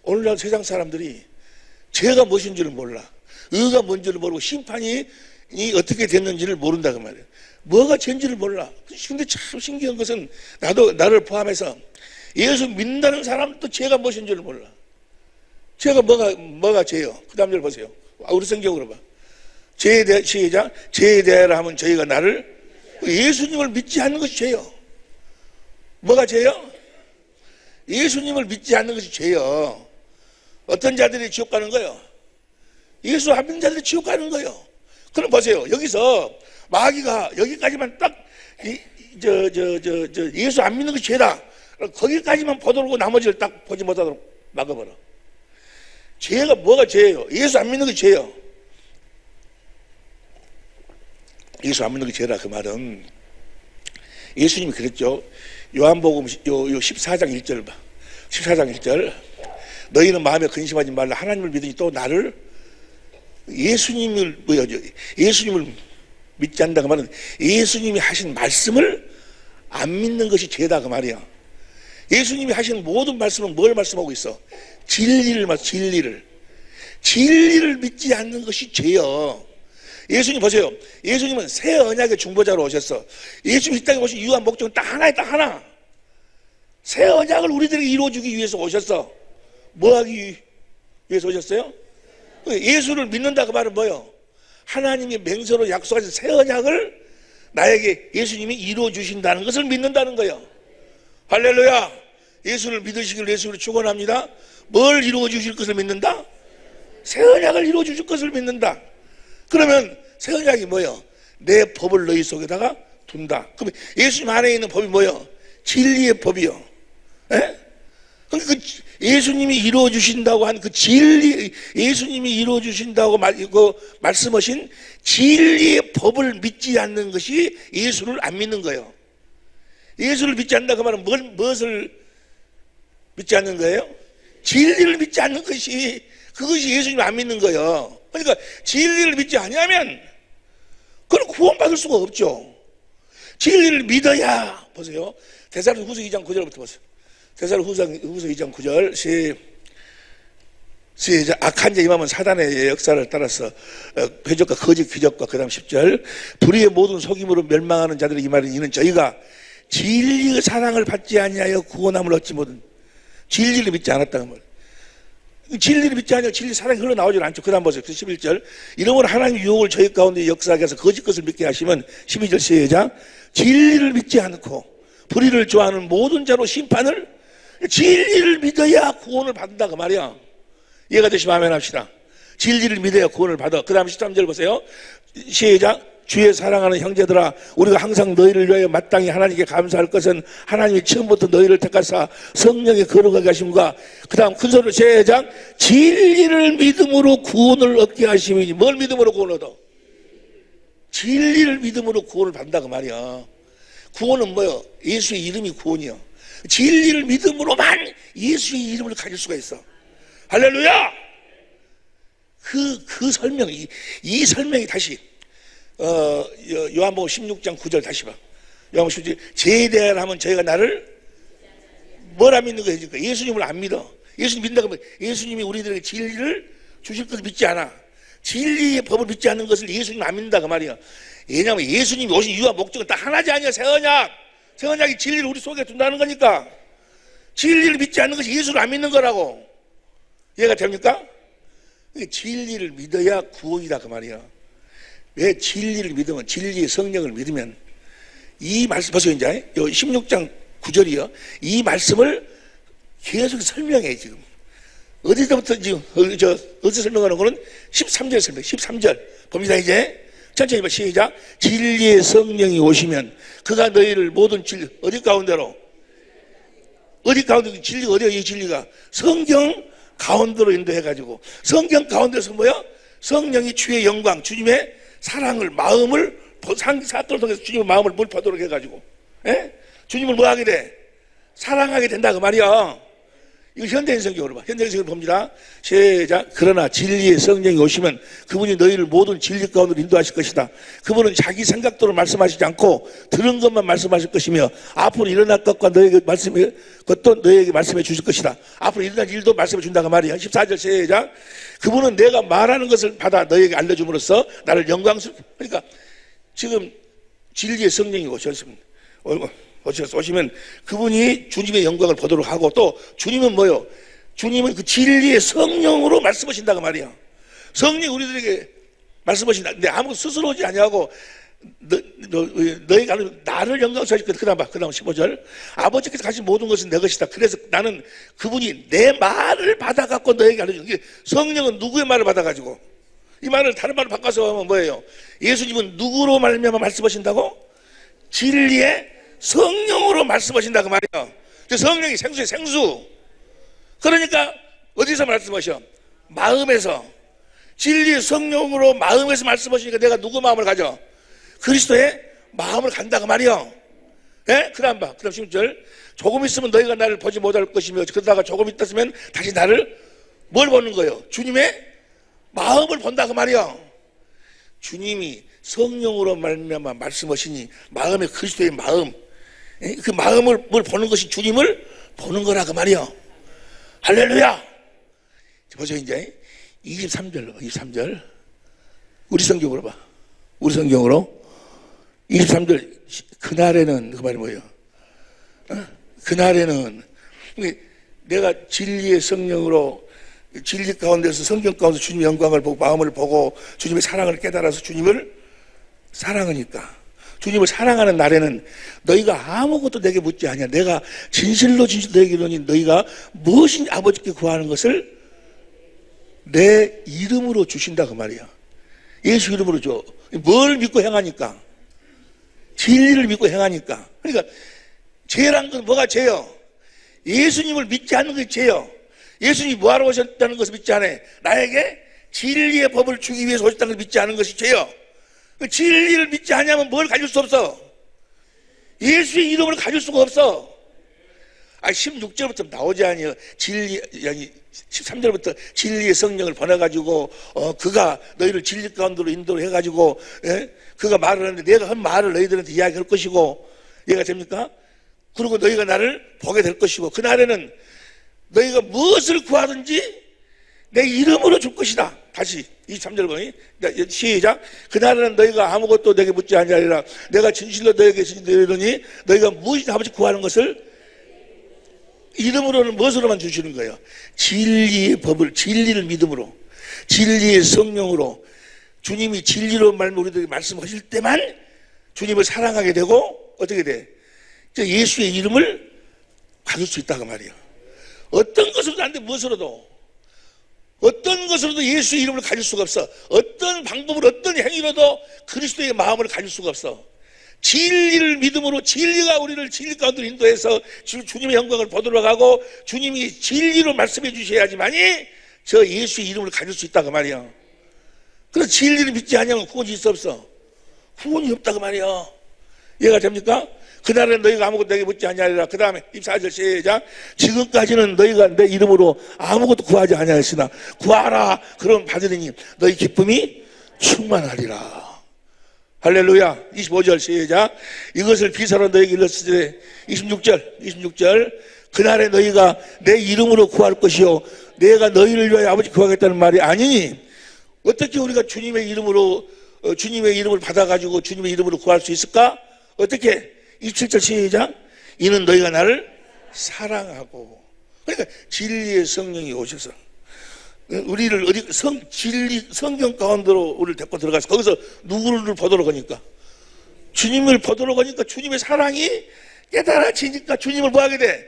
S1: 오늘날 세상 사람들이 죄가 무엇인지를 몰라. 의가 뭔지를 모르고 심판이 어떻게 됐는지를 모른다 그 말이에요. 뭐가 죄인지를 몰라. 근데 참 신기한 것은 나를 포함해서 예수 믿는다는 사람도 죄가 무엇인지를 몰라. 죄가 뭐가 죄요? 그 다음 절 보세요. 우리 성경으로 봐. 죄에 대해 시작. 죄에 대하여 하면 저희가 나를 예수님을 믿지 않는 것이 죄요. 뭐가 죄요? 예수님을 믿지 않는 것이 죄요. 어떤 자들이 지옥 가는 거예요? 예수 안 믿는 자들이 지옥 가는 거예요. 그럼 보세요. 여기서 마귀가 여기까지만 딱 예수 안 믿는 것이 죄다. 거기까지만 보도록 나머지를 딱 보지 못하도록 막아버려. 죄가 뭐가 죄예요? 예수 안 믿는 게 죄예요. 예수 안 믿는 게 죄라 그 말은 예수님이 그랬죠. 요한복음 14장 1절 봐. 14장 1절. 너희는 마음에 근심하지 말라. 하나님을 믿으니 또 나를 예수님을 믿지 않는다 그 말은 예수님이 하신 말씀을 안 믿는 것이 죄다 그 말이야. 예수님이 하신 모든 말씀은 뭘 말씀하고 있어? 진리를 믿지 않는 것이 죄요. 예수님 보세요. 예수님은 새 언약의 중보자로 오셨어. 예수님 이 땅에 오신 이유와 목적은 딱 하나. 새 언약을 우리들에게 이루어주기 위해서 오셨어. 뭐 하기 위해서 오셨어요? 예수를 믿는다 그 말은 뭐예요? 하나님이 맹세로 약속하신 새 언약을 나에게 예수님이 이루어주신다는 것을 믿는다는 거예요. 할렐루야. 예수를 믿으시길 예수를 축원합니다. 뭘 이루어주실 것을 믿는다? 새 언약을 이루어주실 것을 믿는다. 그러면 새 언약이 뭐예요? 내 법을 너희 속에다가 둔다. 그럼 예수님 안에 있는 법이 뭐예요? 진리의 법이요. 그러니까 예수님이 이루어주신다고 한 그 진리, 예수님이 이루어주신다고 말씀하신 진리의 법을 믿지 않는 것이 예수를 안 믿는 거예요. 예수를 믿지 않는다 그 말은 무엇을 믿지 않는 거예요? 진리를 믿지 않는 것이, 그것이 예수님을 안 믿는 거예요. 그러니까 진리를 믿지 않으면 그건 구원받을 수가 없죠. 진리를 믿어야, 보세요. 데살로니가후서 2장 9절부터 보세요. 데살로니가후서 2장 9절 시작. 악한 자 임하면 사단의 역사를 따라서 회적과 거짓 기적과 그 다음 10절 불의의 모든 속임으로 멸망하는 자들이 이 말은 이는 저희가 진리의 사랑을 받지 아니하여 구원함을 얻지 못한 진리를 믿지 않았다는 말. 진리를 믿지 않으면 진리 사랑이 흘러나오지 않죠. 그 다음 보세요. 11절 이러므로 하나님의 유혹을 저희 가운데 역사하게 해서 거짓 것을 믿게 하시면 12절 시작. 진리를 믿지 않고 불의를 좋아하는 모든 자로 심판을 진리를 믿어야 구원을 받는다 그 말이야. 이해가 되시면 아멘 합시다. 진리를 믿어야 구원을 받아. 그 다음 13절 보세요. 시작. 주의 사랑하는 형제들아 우리가 항상 너희를 위하여 마땅히 하나님께 감사할 것은 하나님이 처음부터 너희를 택하사 성령의 거룩하게 하심과 그 다음 큰 소리로 시작. 진리를 믿음으로 구원을 얻게 하심이니 뭘 믿음으로 구원을 얻어? 진리를 믿음으로 구원을 받는다 그 말이야. 구원은 뭐요? 예수의 이름이 구원이요. 진리를 믿음으로만 예수의 이름을 가질 수가 있어. 할렐루야! 그 설명이, 이 설명이 다시, 요한복음 16장 9절 다시 봐. 요한복음 16장, 죄에 대하여 하면 저희가 나를 뭘 안 믿는 거야? 예수님을 안 믿어. 예수님 믿는다고 하면 예수님이 우리들에게 진리를 주실 것을 믿지 않아. 진리의 법을 믿지 않는 것을 예수님 안 믿는다 그 말이야. 왜냐하면 예수님이 오신 이유와 목적은 딱 하나지 아니야. 새 언약. 새 언약이 진리를 우리 속에 둔다는 거니까. 진리를 믿지 않는 것이 예수를 안 믿는 거라고. 이해가 됩니까? 진리를 믿어야 구원이다 그 말이야. 왜 진리를 믿으면, 진리의 성령을 믿으면 이 말씀 보세요. 이제 16장 9절이요 이 말씀을 계속 설명해. 지금 어디서부터 지금 어디서 설명하는 거는 13절 설명. 13절 봅니다. 이제 천천히 봐. 시작. 진리의 성령이 오시면 그가 너희를 모든 진리 어디 가운데로 진리가 어디야? 이 진리가 성경 가운데로 인도해가지고 성경 가운데서 뭐야? 성령이 주의 영광, 주님의 사랑을, 마음을 사건을 통해서 주님의 마음을 물파도록 해가지고 주님을 뭐 하게 돼? 사랑하게 된다 그 말이야. 이거 현대인 성경으로 봐. 현대인 성경으로 봅니다. 시작. 그러나 진리의 성령이 오시면 그분이 너희를 모든 진리 가운데로 인도하실 것이다. 그분은 자기 생각대로 말씀하시지 않고 들은 것만 말씀하실 것이며 앞으로 일어날 것과 너에게 말씀해 주실 것이다. 앞으로 일어날 일도 말씀해 준다고 말이야. 14절 시작. 그분은 내가 말하는 것을 받아 너에게 알려줌으로써 나를 영광스럽게. 그러니까 지금 진리의 성령이 오시면 그분이 주님의 영광을 보도록 하고 또 주님은 뭐요? 주님은 그 진리의 성령으로 말씀하신다고 말이야. 성령이 우리들에게 말씀하신다. 근데 아무것도 스스로 오지 아니하고 너희가 나를 영광스럽게. 그 다음 봐. 그 다음 15절. 아버지께서 가진 모든 것은 내 것이다. 그래서 나는 그분이 내 말을 받아갖고 너에게 알려주는 게 성령은 누구의 말을 받아가지고 이 말을 다른 말로 바꿔서 하면 뭐예요? 예수님은 누구로 말미암아 말씀하신다고? 진리의 성령으로 말씀하신다 그 말이에요. 성령이 생수예요. 생수. 그러니까 어디서 말씀하셔? 마음에서. 진리의 성령으로 마음에서 말씀하시니까 내가 누구 마음을 가져? 그리스도의 마음을 간다 그 말이에요. 예? 그 다음 봐. 그 다음 16절. 조금 있으면 너희가 나를 보지 못할 것이며 그러다가 조금 있었으면 다시 나를 뭘 보는 거예요? 주님의 마음을 본다 그 말이에요. 주님이 성령으로 말미암아 말씀하시니 마음의 그리스도의 마음, 그 마음을 뭘 보는 것이 주님을 보는 거라 그 말이요. 할렐루야. 보세요. 이제 23절 우리 성경으로 봐. 우리 성경으로 23절. 그날에는 그 말이 뭐예요? 그날에는 내가 진리의 성령으로 진리 가운데서 성경 가운데 주님의 영광을 보고 마음을 보고 주님의 사랑을 깨달아서 주님을 사랑하니까 주님을 사랑하는 날에는 너희가 아무것도 내게 묻지 아니야. 내가 진실로 너에게 이르노니 너희가 무엇인지 아버지께 구하는 것을 내 이름으로 주신다 그 말이야. 예수 이름으로 줘. 뭘 믿고 행하니까? 진리를 믿고 행하니까. 그러니까 죄란 건 뭐가 죄요? 예수님을 믿지 않는 것이 죄요. 예수님이 뭐하러 오셨다는 것을 믿지 않아. 나에게 진리의 법을 주기 위해서 오셨다는 것을 믿지 않은 것이 죄요. 진리를 믿지 않으면 뭘 가질 수 없어. 예수의 이름을 가질 수가 없어. 16절부터 나오지 아니요. 진리, 아니, 13절부터 진리의 성령을 보내가지고, 그가 너희를 진리 가운데로 인도를 해가지고, 예? 그가 말을 하는데 내가 한 말을 너희들한테 이야기할 것이고, 이해가 됩니까? 그리고 너희가 나를 보게 될 것이고, 그날에는 너희가 무엇을 구하든지 내 이름으로 줄 것이다. 다시 23절 보니 시작. 그날에는 너희가 아무것도 내게 묻지 아니하리라. 내가 진실로 너희에게 진실되리니 너희가 무엇이든 아버지 구하는 것을 이름으로는 무엇으로만 주시는 거예요? 진리의 법을, 진리를 믿음으로, 진리의 성령으로, 주님이 진리로 우리들에게 말씀하실 때만 주님을 사랑하게 되고 어떻게 돼? 예수의 이름을 가질 수 있다고 말이에요. 어떤 것으로도 안 돼. 무엇으로도, 어떤 것으로도 예수의 이름을 가질 수가 없어. 어떤 방법으로, 어떤 행위로도 그리스도의 마음을 가질 수가 없어. 진리를 믿음으로, 진리가 우리를 진리 가운데로 인도해서 주님의 영광을 보도록 하고 주님이 진리로 말씀해 주셔야지만이 저 예수의 이름을 가질 수 있다고 말이야. 그래서 진리를 믿지 않으면 구원이 있어 없어? 구원이 없다고 말이야. 이해가 됩니까? 그날은 너희가 아무것도 내게 묻지 아니하리라. 그 다음에 24절 시작. 지금까지는 너희가 내 이름으로 아무것도 구하지 아니하였으나 구하라 그럼 받으리니 너희 기쁨이 충만하리라. 할렐루야. 25절 시작. 이것을 비서로 너희에게 일렀으되 26절 그날에 너희가 내 이름으로 구할 것이요 내가 너희를 위하여 아버지 구하겠다는 말이 아니니 어떻게 우리가 주님의 이름으로 주님의 이름을 받아가지고 주님의 이름으로 구할 수 있을까? 어떻게? 27절 시작. 이는 너희가 나를 사랑하고, 그러니까 진리의 성령이 오셔서 우리를 어디 진리 성경 가운데로 우리를 데리고 들어가서 거기서 누구를 보도록 하니까 주님을 보도록 하니까 주님의 사랑이 깨달아지니까 주님을 뭐 하게 돼?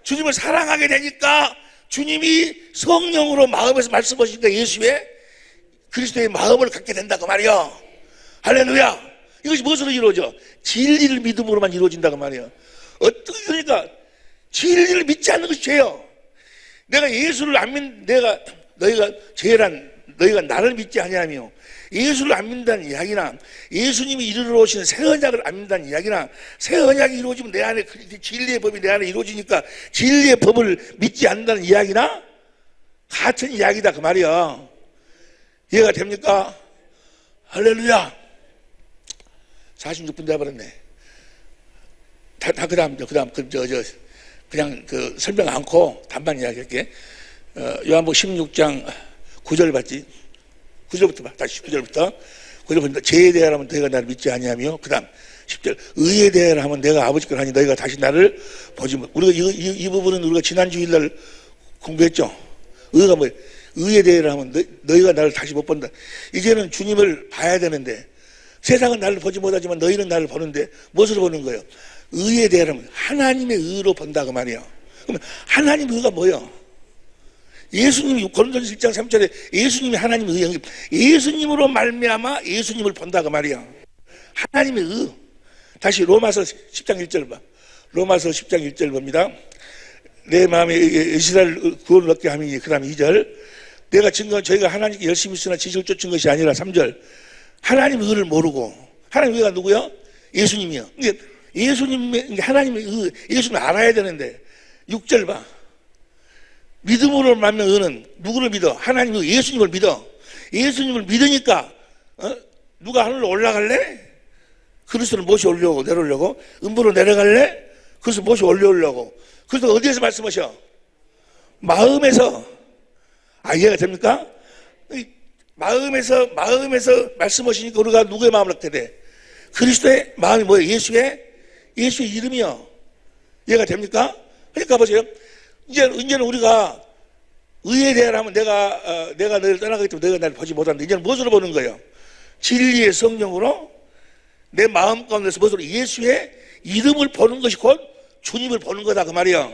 S1: 주님을 사랑하게 되니까 주님이 성령으로 마음에서 말씀하시니까 예수의 그리스도의 마음을 갖게 된다고 말이야. 할렐루야. 이것이 무엇으로 이루어져? 진리를 믿음으로만 이루어진다고 말이야. 어떻게, 그러니까 진리를 믿지 않는 것이 죄요. 내가 예수를 안 너희가 죄란 너희가 나를 믿지 아니하며 예수를 안 믿는다는 이야기나 예수님이 이루러 오신 새 언약을 안 믿는다는 이야기나 새 언약이 이루어지면 내 안에 진리의 법이 내 안에 이루어지니까 진리의 법을 믿지 않는다는 이야기나 같은 이야기다 그 말이야. 이해가 됩니까? 할렐루야. 46분 돼버렸네. 그다음 그냥 설명 않고 단만 이야기할게. 요한복음 16장 9절 봤지? 9절부터 봐. 다시 9절부터. 9절 보니까 죄에 대하여는 너희가 나를 믿지 아니하며 그 다음 10절 의에 대하여는 내가 아버지 걸 하니 너희가 다시 나를 보지 못. 우리가 이 부분은 우리가 지난 주일날 공부했죠. 의가 뭐예요? 의에 대하여는 너희가 나를 다시 못 본다. 이제는 주님을 봐야 되는데 세상은 나를 보지 못하지만 너희는 나를 보는데 무엇으로 보는 거예요? 의에 대하여는 하나님의 의로 본다고 말이에요. 그러면 하나님의 의가 뭐예요? 예수님이 고린도전서 1장 3절에 예수님이 하나님의 의, 예수님으로 말미암아 예수님을 본다고 말이야. 하나님의 의. 다시 로마서 10장 1절 봐. 로마서 10장 1절 봅니다. 내 마음에 이스라엘 구원을 얻게 함이니 그 다음 2절 내가 증거한 저희가 하나님께 열심히 쓰나 지식을 쫓은 것이 아니라 3절 하나님의 의를 모르고 하나님의 의가 누구요? 예수님이요. 예수님의 하나님의 의, 예수님을 알아야 되는데 6절 봐. 믿음으로 말면 의는 누구를 믿어? 하나님을 예수님을 믿어. 예수님을 믿으니까 누가 하늘로 올라갈래? 그리스도를 못이 올려오고 내려오려고. 음부로 내려갈래? 그리스도 못이 올려오려고. 그래서 어디에서 말씀하셔? 마음에서. 이해가 됩니까? 마음에서 말씀하시니까 우리가 누구의 마음을 갖게 돼? 그리스도의 마음이 뭐예요? 예수의 이름이요. 이해가 됩니까? 그러니까 보세요. 이제는 우리가 의에 대하여는 내가 너희를 떠나가기 때문에 너희가 나를 보지 못한다. 이제는 무엇으로 보는 거예요? 진리의 성령으로 내 마음 가운데서 무엇으로? 예수의 이름을 보는 것이 곧 주님을 보는 거다 그 말이야.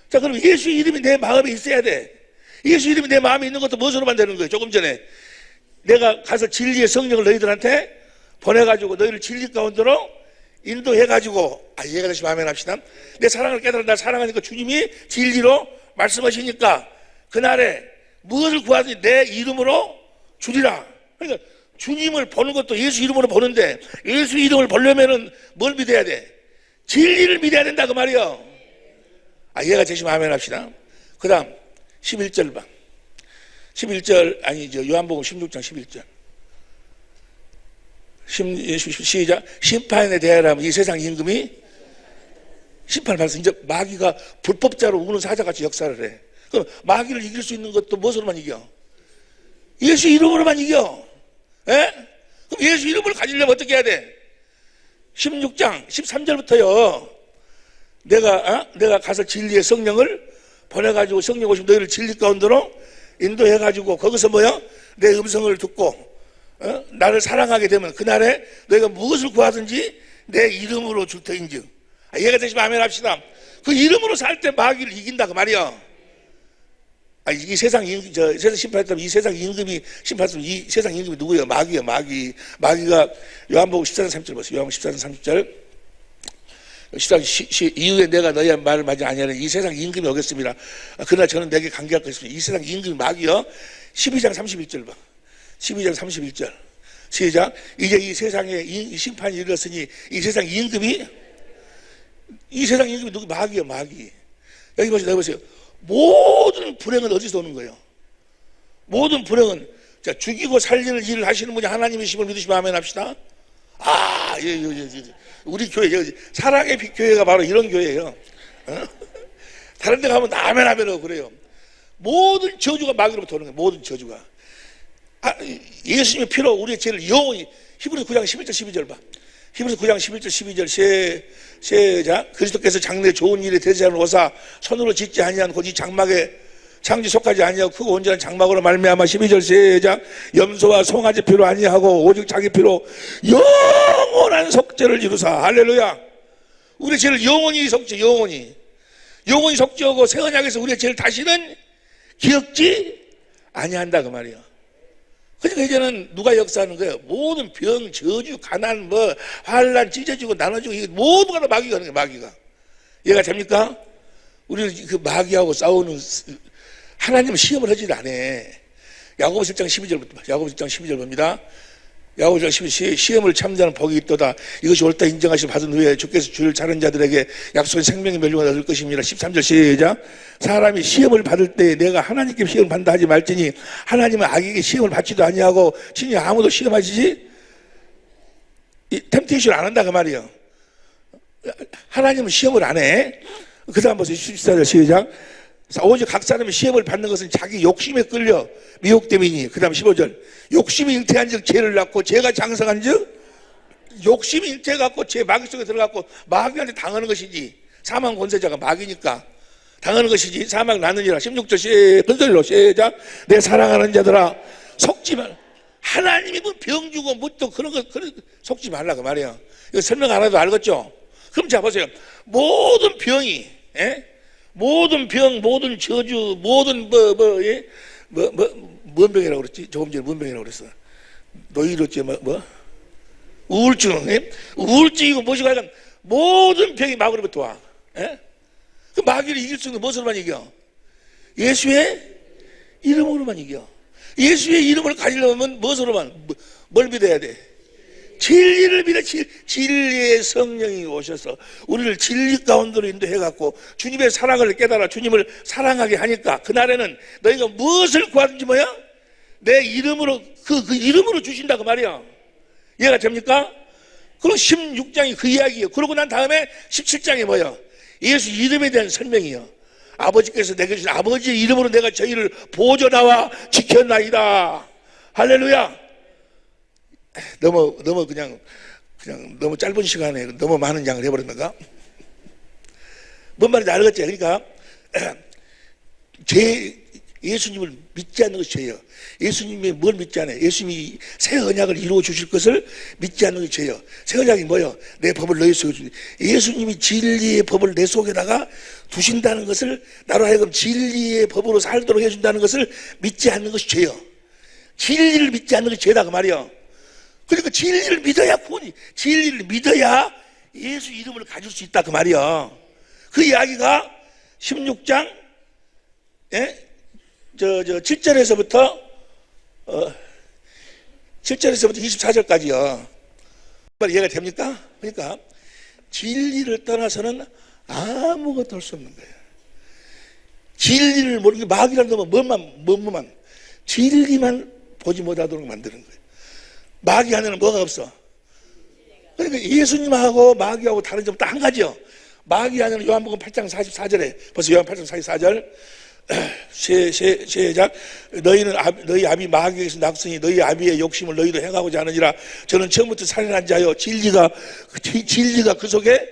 S1: 자, 그럼 예수의 이름이 내 마음에 있어야 돼. 예수 이름이 내 마음에 있는 것도 무엇으로만 되는 거예요? 조금 전에 내가 가서 진리의 성령을 너희들한테 보내가지고 너희를 진리 가운데로 인도해가지고 이해가 되시면 아멘 합시다. 내 사랑을 깨달아 날 사랑하니까 주님이 진리로 말씀하시니까 그날에 무엇을 구하든지 내 이름으로 주리라. 그러니까 주님을 보는 것도 예수 이름으로 보는데 예수 이름을 보려면은 뭘 믿어야 돼? 진리를 믿어야 된다 그 말이요. 이해가 되시면 아멘 합시다. 그 다음 11절 봐. 11절 아니죠. 요한복음 16장 11절. 시작. 심판에 대하여라면 이 세상 임금이 심판을 받았어. 이제 마귀가 불법자로 우는 사자같이 역사를 해. 그럼 마귀를 이길 수 있는 것도 무엇으로만 이겨? 예수 이름으로만 이겨. 예? 그럼 예수 이름을 가지려면 어떻게 해야 돼? 16장 13절부터요. 내가 가서 진리의 성령을 보내가지고 성령 오시면 너희를 진리 가운데로 인도해가지고 거기서 내 음성을 듣고 나를 사랑하게 되면 그날에 너희가 무엇을 구하든지 내 이름으로 줄 터인즉. 이해가 되시면 아멘 합시다. 그 이름으로 살 때 마귀를 이긴다 그 말이야. 이 세상 세상 심판했다면 이 세상 임금이 심판했으면 이 세상 임금이 누구예요? 마귀예요. 마귀가 요한복음 14장 30절 보세요. 요한복음 14장 30절. 이후에 내가 너희의 말을 마지 아니하는 이 세상 임금이 오겠습니다. 그러나 저는 내게 관계할 것입니다. 이 세상 임금이 마귀요. 12장 31절 봐. 12장 31절. 시작. 이제 이 세상에 심판이 이르렀으니 이 세상 임금이 누구? 마귀요. 마귀. 여기 보세요. 여기 보세요. 모든 불행은 어디서 오는 거예요? 모든 불행은 죽이고 살리는 일을 하시는 분이 하나님이심을 믿으시면 아멘 합시다. 우리 교회 사랑의 빛 교회가 바로 이런 교회예요. 다른 데 가면 아멘 하고 그래요. 모든 저주가 마귀로부터 오는 거예요. 모든 저주가. 예수님의 피로 우리의 죄를 영원히. 히브리서 9장 11절 12절 봐. 히브리서 9장 11절 12절 시작. 그리스도께서 장래 좋은 일에 대제하는 오사 손으로 짓지 아니한 곧 이 장막에 창지 속하지 아니하고 크고 온전한 장막으로 말미암아 12절 시작. 염소와 송아지 피로 아니하고 오직 자기 피로 영원한 속죄를 이루사. 할렐루야. 우리의 죄를 영원히 속죄. 영원히 속죄하고 새 언약에서 우리의 죄를 다시는 기억지 아니한다 그 말이야. 그러니까 이제는 누가 역사하는 거예요? 모든 병, 저주, 가난, 환난, 찢어지고 나눠지고 이게 모두가 다 마귀가 하는 거예요. 마귀가. 이해가 됩니까? 우리는 그 마귀하고 싸우는 하나님은 시험을 하지도 않아. 야고보서 1장 12절부터 야고보서 1장 12절 봅니다. 야고보서 12절 시험을 참자는 복이 있도다. 이것이 옳다 인정하시고 받은 후에 주께서 주를 자른 자들에게 약속의 생명의 멸류관을 얻을 것입니다. 13절 시작. 사람이 시험을 받을 때 내가 하나님께 시험을 받는다 하지 말지니 하나님은 악에게 시험을 받지도 아니하고 친히 아무도 시험하시지 템테이션 안 한다 그 말이에요. 하나님은 시험을 안 해. 그 다음 보세요. 14절 시작. 오직 각 사람이 시험을 받는 것은 자기 욕심에 끌려 미혹됨이니. 그 다음 15절. 욕심이 잉태한 즉 죄를 낳고 죄가 장성한 즉 욕심이 잉태해갖고 죄 마귀 속에 들어갖고 마귀한테 당하는 것이지. 사망 권세자가 마귀니까 당하는 것이지. 사망 낳느니라. 16절 큰소리로 시작. 내 사랑하는 자들아 속지 말. 하나님이 병 주고 또 그런 거 속지 말라 그 말이야. 이거 설명 안 해도 알겠죠? 그럼 자 보세요. 모든 병이 모든 병, 모든 저주, 모든 뭔 병이라고 그랬지? 조금 전에 뭔 병이라고 그랬어? 노이로지 우울증, 우울증이고 무엇이고 하여간 모든 병이 마귀로부터 와. 그 마귀를 이길 수 있는 무엇으로만 이겨? 예수의 이름으로만 이겨. 예수의 이름을 가지려면 무엇으로만? 뭘 믿어야 돼? 진리를 믿어. 진리의 성령이 오셔서 우리를 진리 가운데로 인도해갖고 주님의 사랑을 깨달아 주님을 사랑하게 하니까 그날에는 너희가 무엇을 구하든지 내 이름으로 그 이름으로 주신다 그 말이야. 이해가 됩니까? 그리고 16장이 그 이야기예요. 그러고 난 다음에 17장이 예수 이름에 대한 설명이요. 아버지께서 내게 주신 아버지의 이름으로 내가 저희를 보존하와 지켰나이다. 할렐루야. 너무 그냥 너무 짧은 시간에 너무 많은 양을 해버렸는가? 뭔 말인지 알겠지? 그러니까 예수님을 믿지 않는 것이 죄예요. 예수님이 뭘 믿지 않아요? 예수님이 새 언약을 이루어 주실 것을 믿지 않는 것이 죄예요. 새 언약이 뭐예요? 내 법을 너희 속에 주신. 예수님이 진리의 법을 내 속에다가 두신다는 것을 나로 하여금 진리의 법으로 살도록 해준다는 것을 믿지 않는 것이 죄예요. 진리를 믿지 않는 것이 죄다 그 말이에요. 그러니까 진리를 믿어야 구원이, 진리를 믿어야 예수 이름을 가질 수 있다 그 말이야. 그 이야기가 16장 7절에서부터 24절까지요. 이해가 됩니까? 그러니까 진리를 떠나서는 아무것도 할 수 없는 거예요. 진리를 모르게 마귀라는 놈은 뭐만 진리만 보지 못하도록 만드는 거예요. 마귀 안에는 뭐가 없어? 그러니까 예수님하고 마귀하고 다른 점은 딱 한 가지요. 마귀 안에는 요한복음 8장 44절에 벌써 요한 8장 44절 시작. 너희는 너희 아비 마귀에게서 낙성이 너희 아비의 욕심을 너희도 행하고자 하느니라. 저는 처음부터 살인한 자여 진리가 그 속에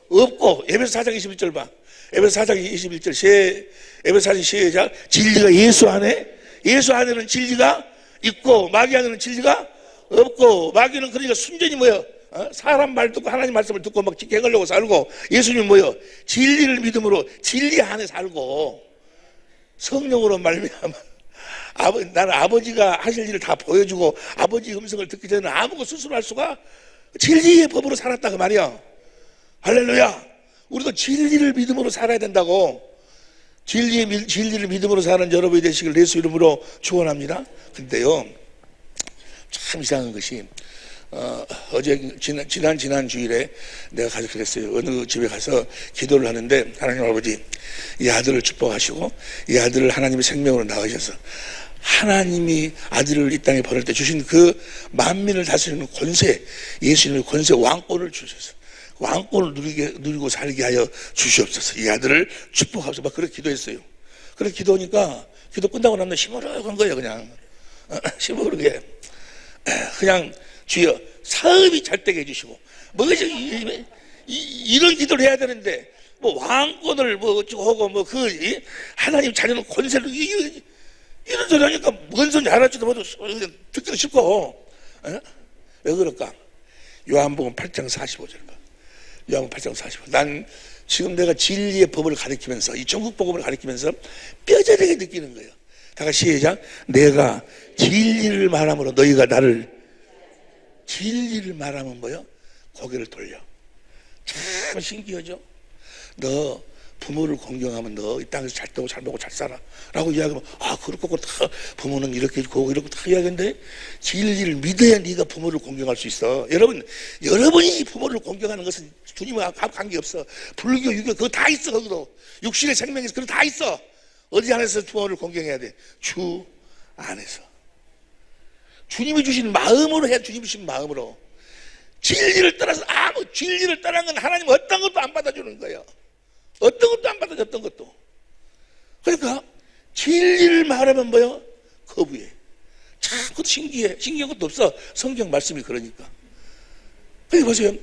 S1: 없고. 에베소 4장 21절 봐. 에베소 4장 21절 에베소 4장 시작. 진리가 예수 안에는 진리가 있고 마귀 안에는 진리가 없고. 마귀는 그러니까 순전히 뭐예요? 사람 말 듣고 하나님 말씀을 듣고 막 지켜 행하려고 살고, 예수님 뭐예요? 진리를 믿음으로 진리 안에 살고 성령으로 말미암아 나는 아버지가 하실 일을 다 보여주고 아버지 음성을 듣기 전에 아무것도 스스로 할 수가 진리의 법으로 살았다 그 말이야. 할렐루야. 우리도 진리를 믿음으로 살아야 된다고. 진리를 믿음으로 사는 여러분이 되시길 예수 이름으로 축원합니다. 근데요 참 이상한 것이 어제 지난 주일에 내가 가서 그랬어요. 어느 집에 가서 기도를 하는데 하나님 아버지 이 아들을 축복하시고 이 아들을 하나님의 생명으로 낳으셔서 하나님이 아들을 이 땅에 보낼 때 주신 그 만민을 다스리는 권세, 예수님의 권세 왕권을 주셔서 왕권을 누리고 살게 하여 주시옵소서. 이 아들을 축복하소서. 막 그렇게 기도했어요. 그렇게 기도하니까 기도 끝나고 나면 시무룩한 거예요. 그냥 시무룩하게 그냥 주여 사업이 잘 되게 해주시고 뭐 이런 기도를 해야 되는데 뭐 왕권을 뭐 어쩌고 하고 뭐 그 하나님 자녀는 권세를 이런 소리 하니까 뭔 소리인지 알았지도 못하고 듣기도 싫고. 왜 그럴까? 요한복음 8장 45절 봐. 요한복음 8장 45절. 난 지금 내가 진리의 법을 가르치면서 이 전국 복음을 가르치면서 뼈저리게 느끼는 거예요. 다 같이 시작. 내가 진리를 말함으로 너희가 나를 진리를 말하면 뭐요? 고개를 돌려. 참 신기하죠? 너 부모를 공경하면 너 이 땅에서 잘 되고 잘 먹고 잘 살아 라고 이야기하면 그렇고 다 부모는 이렇게 있고 이렇게 다 이야기하는데 진리를 믿어야 네가 부모를 공경할 수 있어. 여러분이 부모를 공경하는 것은 주님과 관계없어. 불교, 유교 그거 다 있어. 거기도 육신의 생명에서 그거 다 있어. 어디 안에서 부모를 공경해야 돼? 주 안에서. 주님이 주신 마음으로 해야. 주님이 주신 마음으로. 진리를 떠나서 진리를 떠난 건 하나님 어떤 것도 안 받아주는 거예요. 어떤 것도 안 받아줘. 어떤 것도. 그러니까 진리를 말하면 뭐요? 거부해. 참 그것도 신기해. 신기한 것도 없어. 성경 말씀이 그러니까. 그러니까 보세요.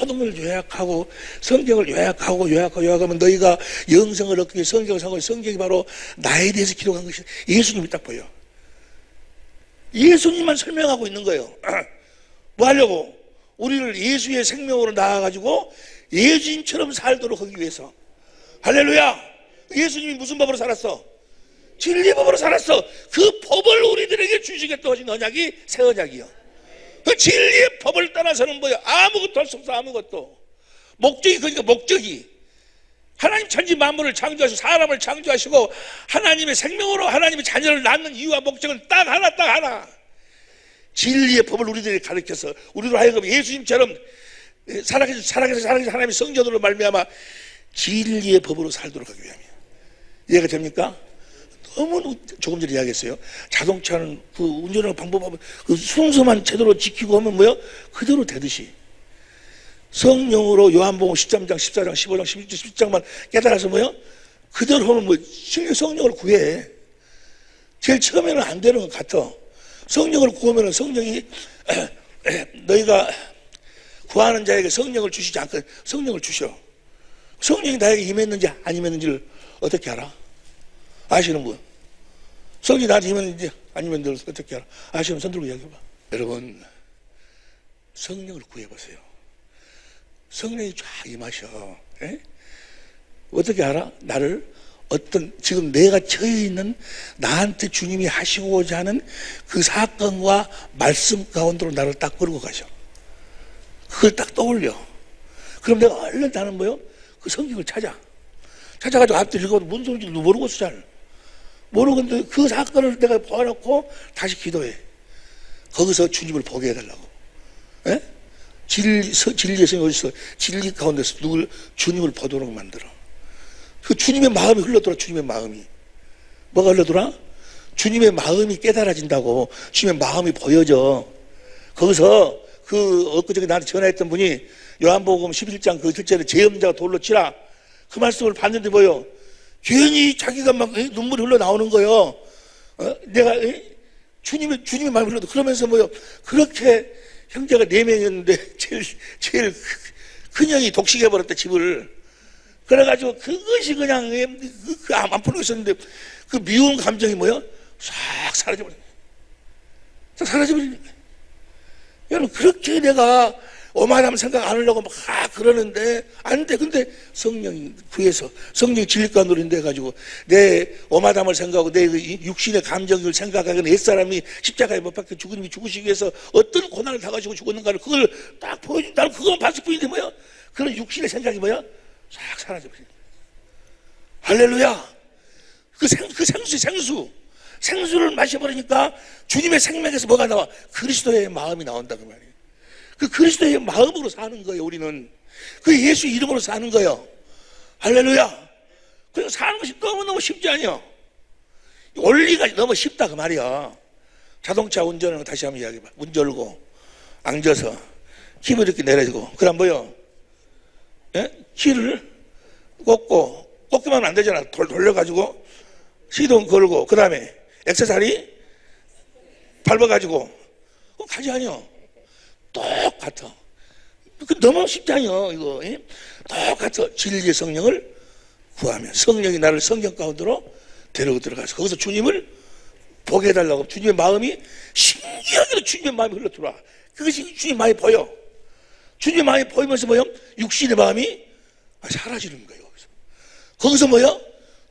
S1: 모든 걸 요약하고 성경을 요약하면 너희가 영생을 얻기 위해 성경을 사고, 성경이 바로 나에 대해서 기록한 것이 예수님이 딱 보여. 예수님만 설명하고 있는 거예요. 뭐 하려고? 우리를 예수의 생명으로 낳아가지고 예수님처럼 살도록 하기 위해서. 할렐루야. 예수님이 무슨 법으로 살았어? 진리의 법으로 살았어. 그 법을 우리들에게 주시겠다고 하신 언약이 새 언약이요. 그 진리의 법을 떠나서는 뭐야? 아무것도 할 수 없어. 아무것도. 목적이 그러니까 목적이 하나님 천지 만물을 창조하시고 사람을 창조하시고 하나님의 생명으로 하나님의 자녀를 낳는 이유와 목적은 딱 하나. 진리의 법을 우리들에게 가르쳐서 우리로 하여금 예수님처럼 살아계신 하나님의 성전으로 말미암아 진리의 법으로 살도록 하기 위함이에요. 이해가 됩니까? 너무 조금 전에 이야기했어요. 자동차는 그 운전하는 방법하면 그 순서만 제대로 지키고 하면 뭐요? 그대로 되듯이. 성령으로 요한복음 13장, 14장, 15장, 16장, 17장만 깨달아서 뭐요? 그대로 하면 뭐 성령을 구해. 제일 처음에는 안 되는 것 같아. 성령을 구하면 성령이 너희가 구하는 자에게 성령을 주시지 않고 성령을 주셔. 성령이 나에게 임했는지 안 임했는지를 어떻게 알아? 아시는 분? 성령이 나한테 임했는지 안 임했는지 어떻게 알아? 아시는 분 손 들고 이야기해봐. 여러분 성령을 구해보세요. 성령이 쫙 임하셔. 에? 어떻게 알아? 나를 지금 내가 처해 있는 나한테 주님이 하시고자 하는 그 사건과 말씀 가운데로 나를 딱 끌고 가셔. 그걸 딱 떠올려. 그럼 내가 얼른 나는 뭐요? 그 성경을 찾아가지고 앞뒤 읽어도 무슨 소리인지 모르겠어 잘. 모르겠는데 그 사건을 내가 봐놓고 다시 기도해. 거기서 주님을 보게 해달라고. 에? 진리의 성경이 어디서 진리 가운데서 주님을 보도록 만들어. 그 주님의 마음이 흘러들어. 주님의 마음이 뭐가 흘러들어? 주님의 마음이 깨달아진다고. 주님의 마음이 보여져. 거기서 그 엊그저께 나한테 전화했던 분이 요한복음 11장 그 1절에 죄음자가 돌로 치라, 그 말씀을 봤는데 뭐요? 괜히 자기가 막 눈물이 흘러나오는 거예요. 내가 주님의 마음이 흘러도. 그러면서 뭐요? 그렇게 형제가 4명이었는데 제일 큰 형이 독식해버렸대, 집을. 그래가지고 그것이 그냥 안 풀고 있었는데 그 미운 감정이 뭐요? 싹 사라져버린 거예요. 싹 사라져버리는 거예요. 여러분, 그렇게 내가 오만하면 생각 안 하려고 막 그러는데 안 돼. 근데 성령이 구해서 성령이 진리가 누린다 해가지고 내 오마담을 생각하고 내 육신의 감정을 생각하기는 옛사람이 십자가에 못 박혀 주님이 죽으시기 위해서 어떤 고난을 당하시고 죽었는가를 그걸 딱 보여주. 나는 그것만 봤을 뿐인데 뭐야? 그런 육신의 생각이 뭐야? 싹 사라져버리는 거야. 할렐루야. 그 생수를 마셔버리니까 주님의 생명에서 뭐가 나와? 그리스도의 마음이 나온다 그 말이에요. 그 그리스도의 마음으로 사는 거예요. 우리는 그 예수 이름으로 사는 거예요. 할렐루야. 그래서 사는 것이 너무너무 쉽지 않아요. 원리가 너무 쉽다 그 말이야. 자동차 운전하는 거 다시 한번 이야기해봐. 문 열고 앉아서 힘을 이렇게 내려주고 그다음 뭐요? 키를 꽂기만 하면 안 되잖아. 돌려가지고 시동 걸고 그 다음에 액세서리 밟아가지고 가지 아니요. 똑같아. 너무 쉽지 않아요 이거. 똑같아. 진리의 성령을 구하면 성령이 나를 성경 가운데로 데리고 들어가서 거기서 주님을 보게 해달라고. 주님의 마음이 신기하게도 주님의 마음이 흘러들어와. 그것이 주님의 마음이 보여. 주님의 마음이 보이면서 뭐요? 육신의 마음이 사라지는 거예요. 거기서 뭐요?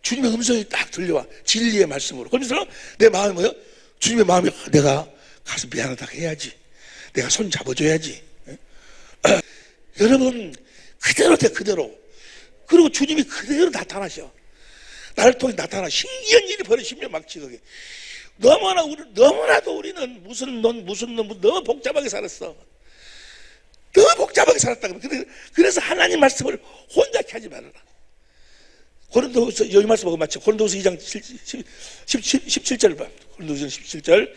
S1: 주님의 음성이 딱 들려와. 진리의 말씀으로. 그러면서 내 마음이 뭐요? 주님의 마음이 내가 가서 미안하다고 해야지. 내가 손 잡아줘야지. 여러분, 그대로 돼, 그대로. 그리고 주님이 그대로 나타나셔. 나를 통해 나타나. 신기한 일이 벌어지면 막지, 그게. 너무나도 우리는 무슨 놈, 너무 복잡하게 살았어. 너무 복잡하게 살았다. 그래서 하나님 말씀을 혼자케 하지 말아라. 고린도후서 여기 말씀 보고 맞죠? 고린도후서 2장 17절 봐. 고린도후서 17절.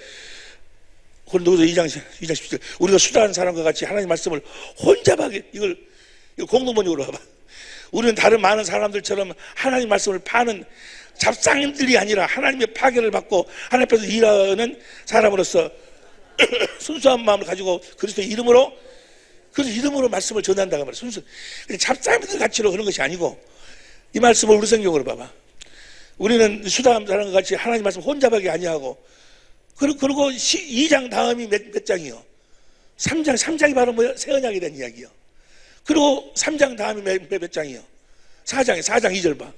S1: 고린도후서 2장 17절. 우리가 수다한 사람과 같이 하나님 말씀을 혼잡하게 이거 공동번역으로 봐봐. 우리는 다른 많은 사람들처럼 하나님 말씀을 파는 잡상인들이 아니라 하나님의 파견을 받고 하나님 앞에서 일하는 사람으로서 순수한 마음을 가지고 그리스도의 이름으로 말씀을 전한다고 말이야. 순수. 잡상인들 같이로 그런 것이 아니고 이 말씀을 우리 성경으로 봐봐. 우리는 수다한 사람과 같이 하나님 말씀 혼잡하게 아니하고 그리고 2장 다음이 몇 장이요? 3장이 바로 뭐예요? 새 언약에 대한 이야기요. 그리고 3장 다음이 몇 장이요? 4장 2절 봐.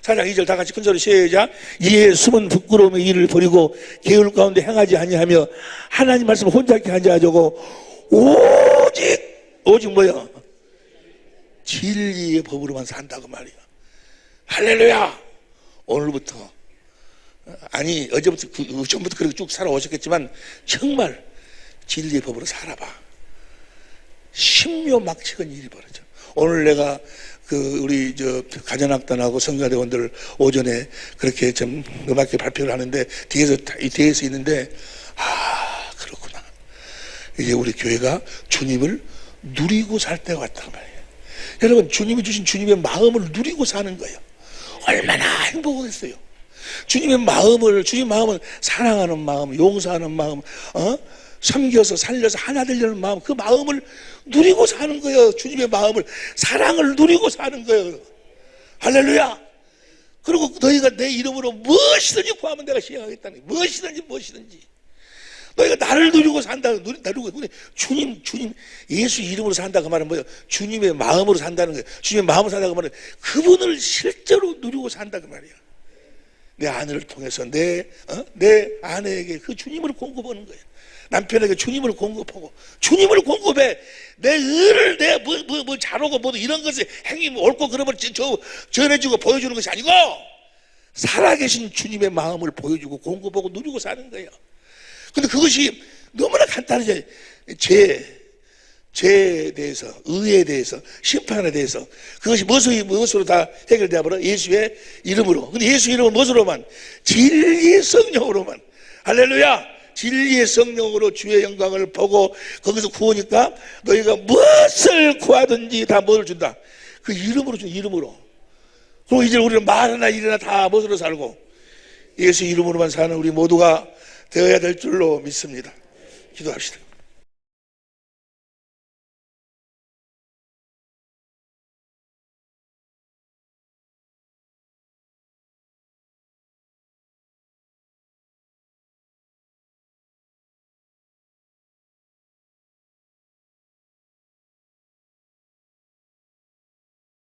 S1: 4장 2절 다 같이 큰소리 시작. 이에 숨은 부끄러움의 일을 버리고 계율 가운데 행하지 아니하며 하나님 말씀 혼잡게 하지 않으려고 오직 뭐야? 진리의 법으로만 산다고 말이야. 할렐루야. 오늘부터 아니 어제부터 전부터 그렇게 쭉 살아오셨겠지만 정말 진리의 법으로 살아봐. 신묘막측은 일이 벌어져. 오늘 내가 우리 가전악단하고 성가대원들 오전에 그렇게 좀 음악회 발표를 하는데 뒤에서 있는데 그렇구나. 이제 우리 교회가 주님을 누리고 살 때가 왔단 말이에요. 여러분, 주님이 주신 주님의 마음을 누리고 사는 거예요. 얼마나 행복했어요. 주님의 마음은 사랑하는 마음, 용서하는 마음, 섬겨서 살려서 하나 되려는 마음, 그 마음을 누리고 사는 거예요. 주님의 마음을, 사랑을 누리고 사는 거예요. 할렐루야. 그리고 너희가 내 이름으로 무엇이든지 구하면 내가 시행하겠다는 거예요. 무엇이든지. 너희가 나를 누리고 산다. 주님 예수 이름으로 산다 그 말은 뭐예요? 주님의 마음으로 산다는 거예요. 주님의 마음으로 산다 그 말은 그분을 실제로 누리고 산다 그 말이에요. 내 아내를 통해서 내 아내에게 그 주님을 공급하는 거예요. 남편에게 주님을 공급하고, 주님을 공급해. 내 의를 뭐 잘하고 뭐 이런 것을 행위 옳고 그러면 전해주고 보여주는 것이 아니고 살아계신 주님의 마음을 보여주고 공급하고 누리고 사는 거예요. 근데 그것이 너무나 간단하죠. 죄에 대해서, 의에 대해서, 심판에 대해서 그것이 무엇으로 다 해결되어 버려? 예수의 이름으로. 근데 예수 이름은 무엇으로만? 진리의 성령으로만. 할렐루야! 진리의 성령으로 주의 영광을 보고 거기서 구하니까 너희가 무엇을 구하든지 다 뭐를 준다? 그 이름으로 준 이름으로. 그리고 이제 우리는 말이나 일이나 다 무엇으로 살고 예수 이름으로만 사는 우리 모두가 되어야 될 줄로 믿습니다. 기도합시다.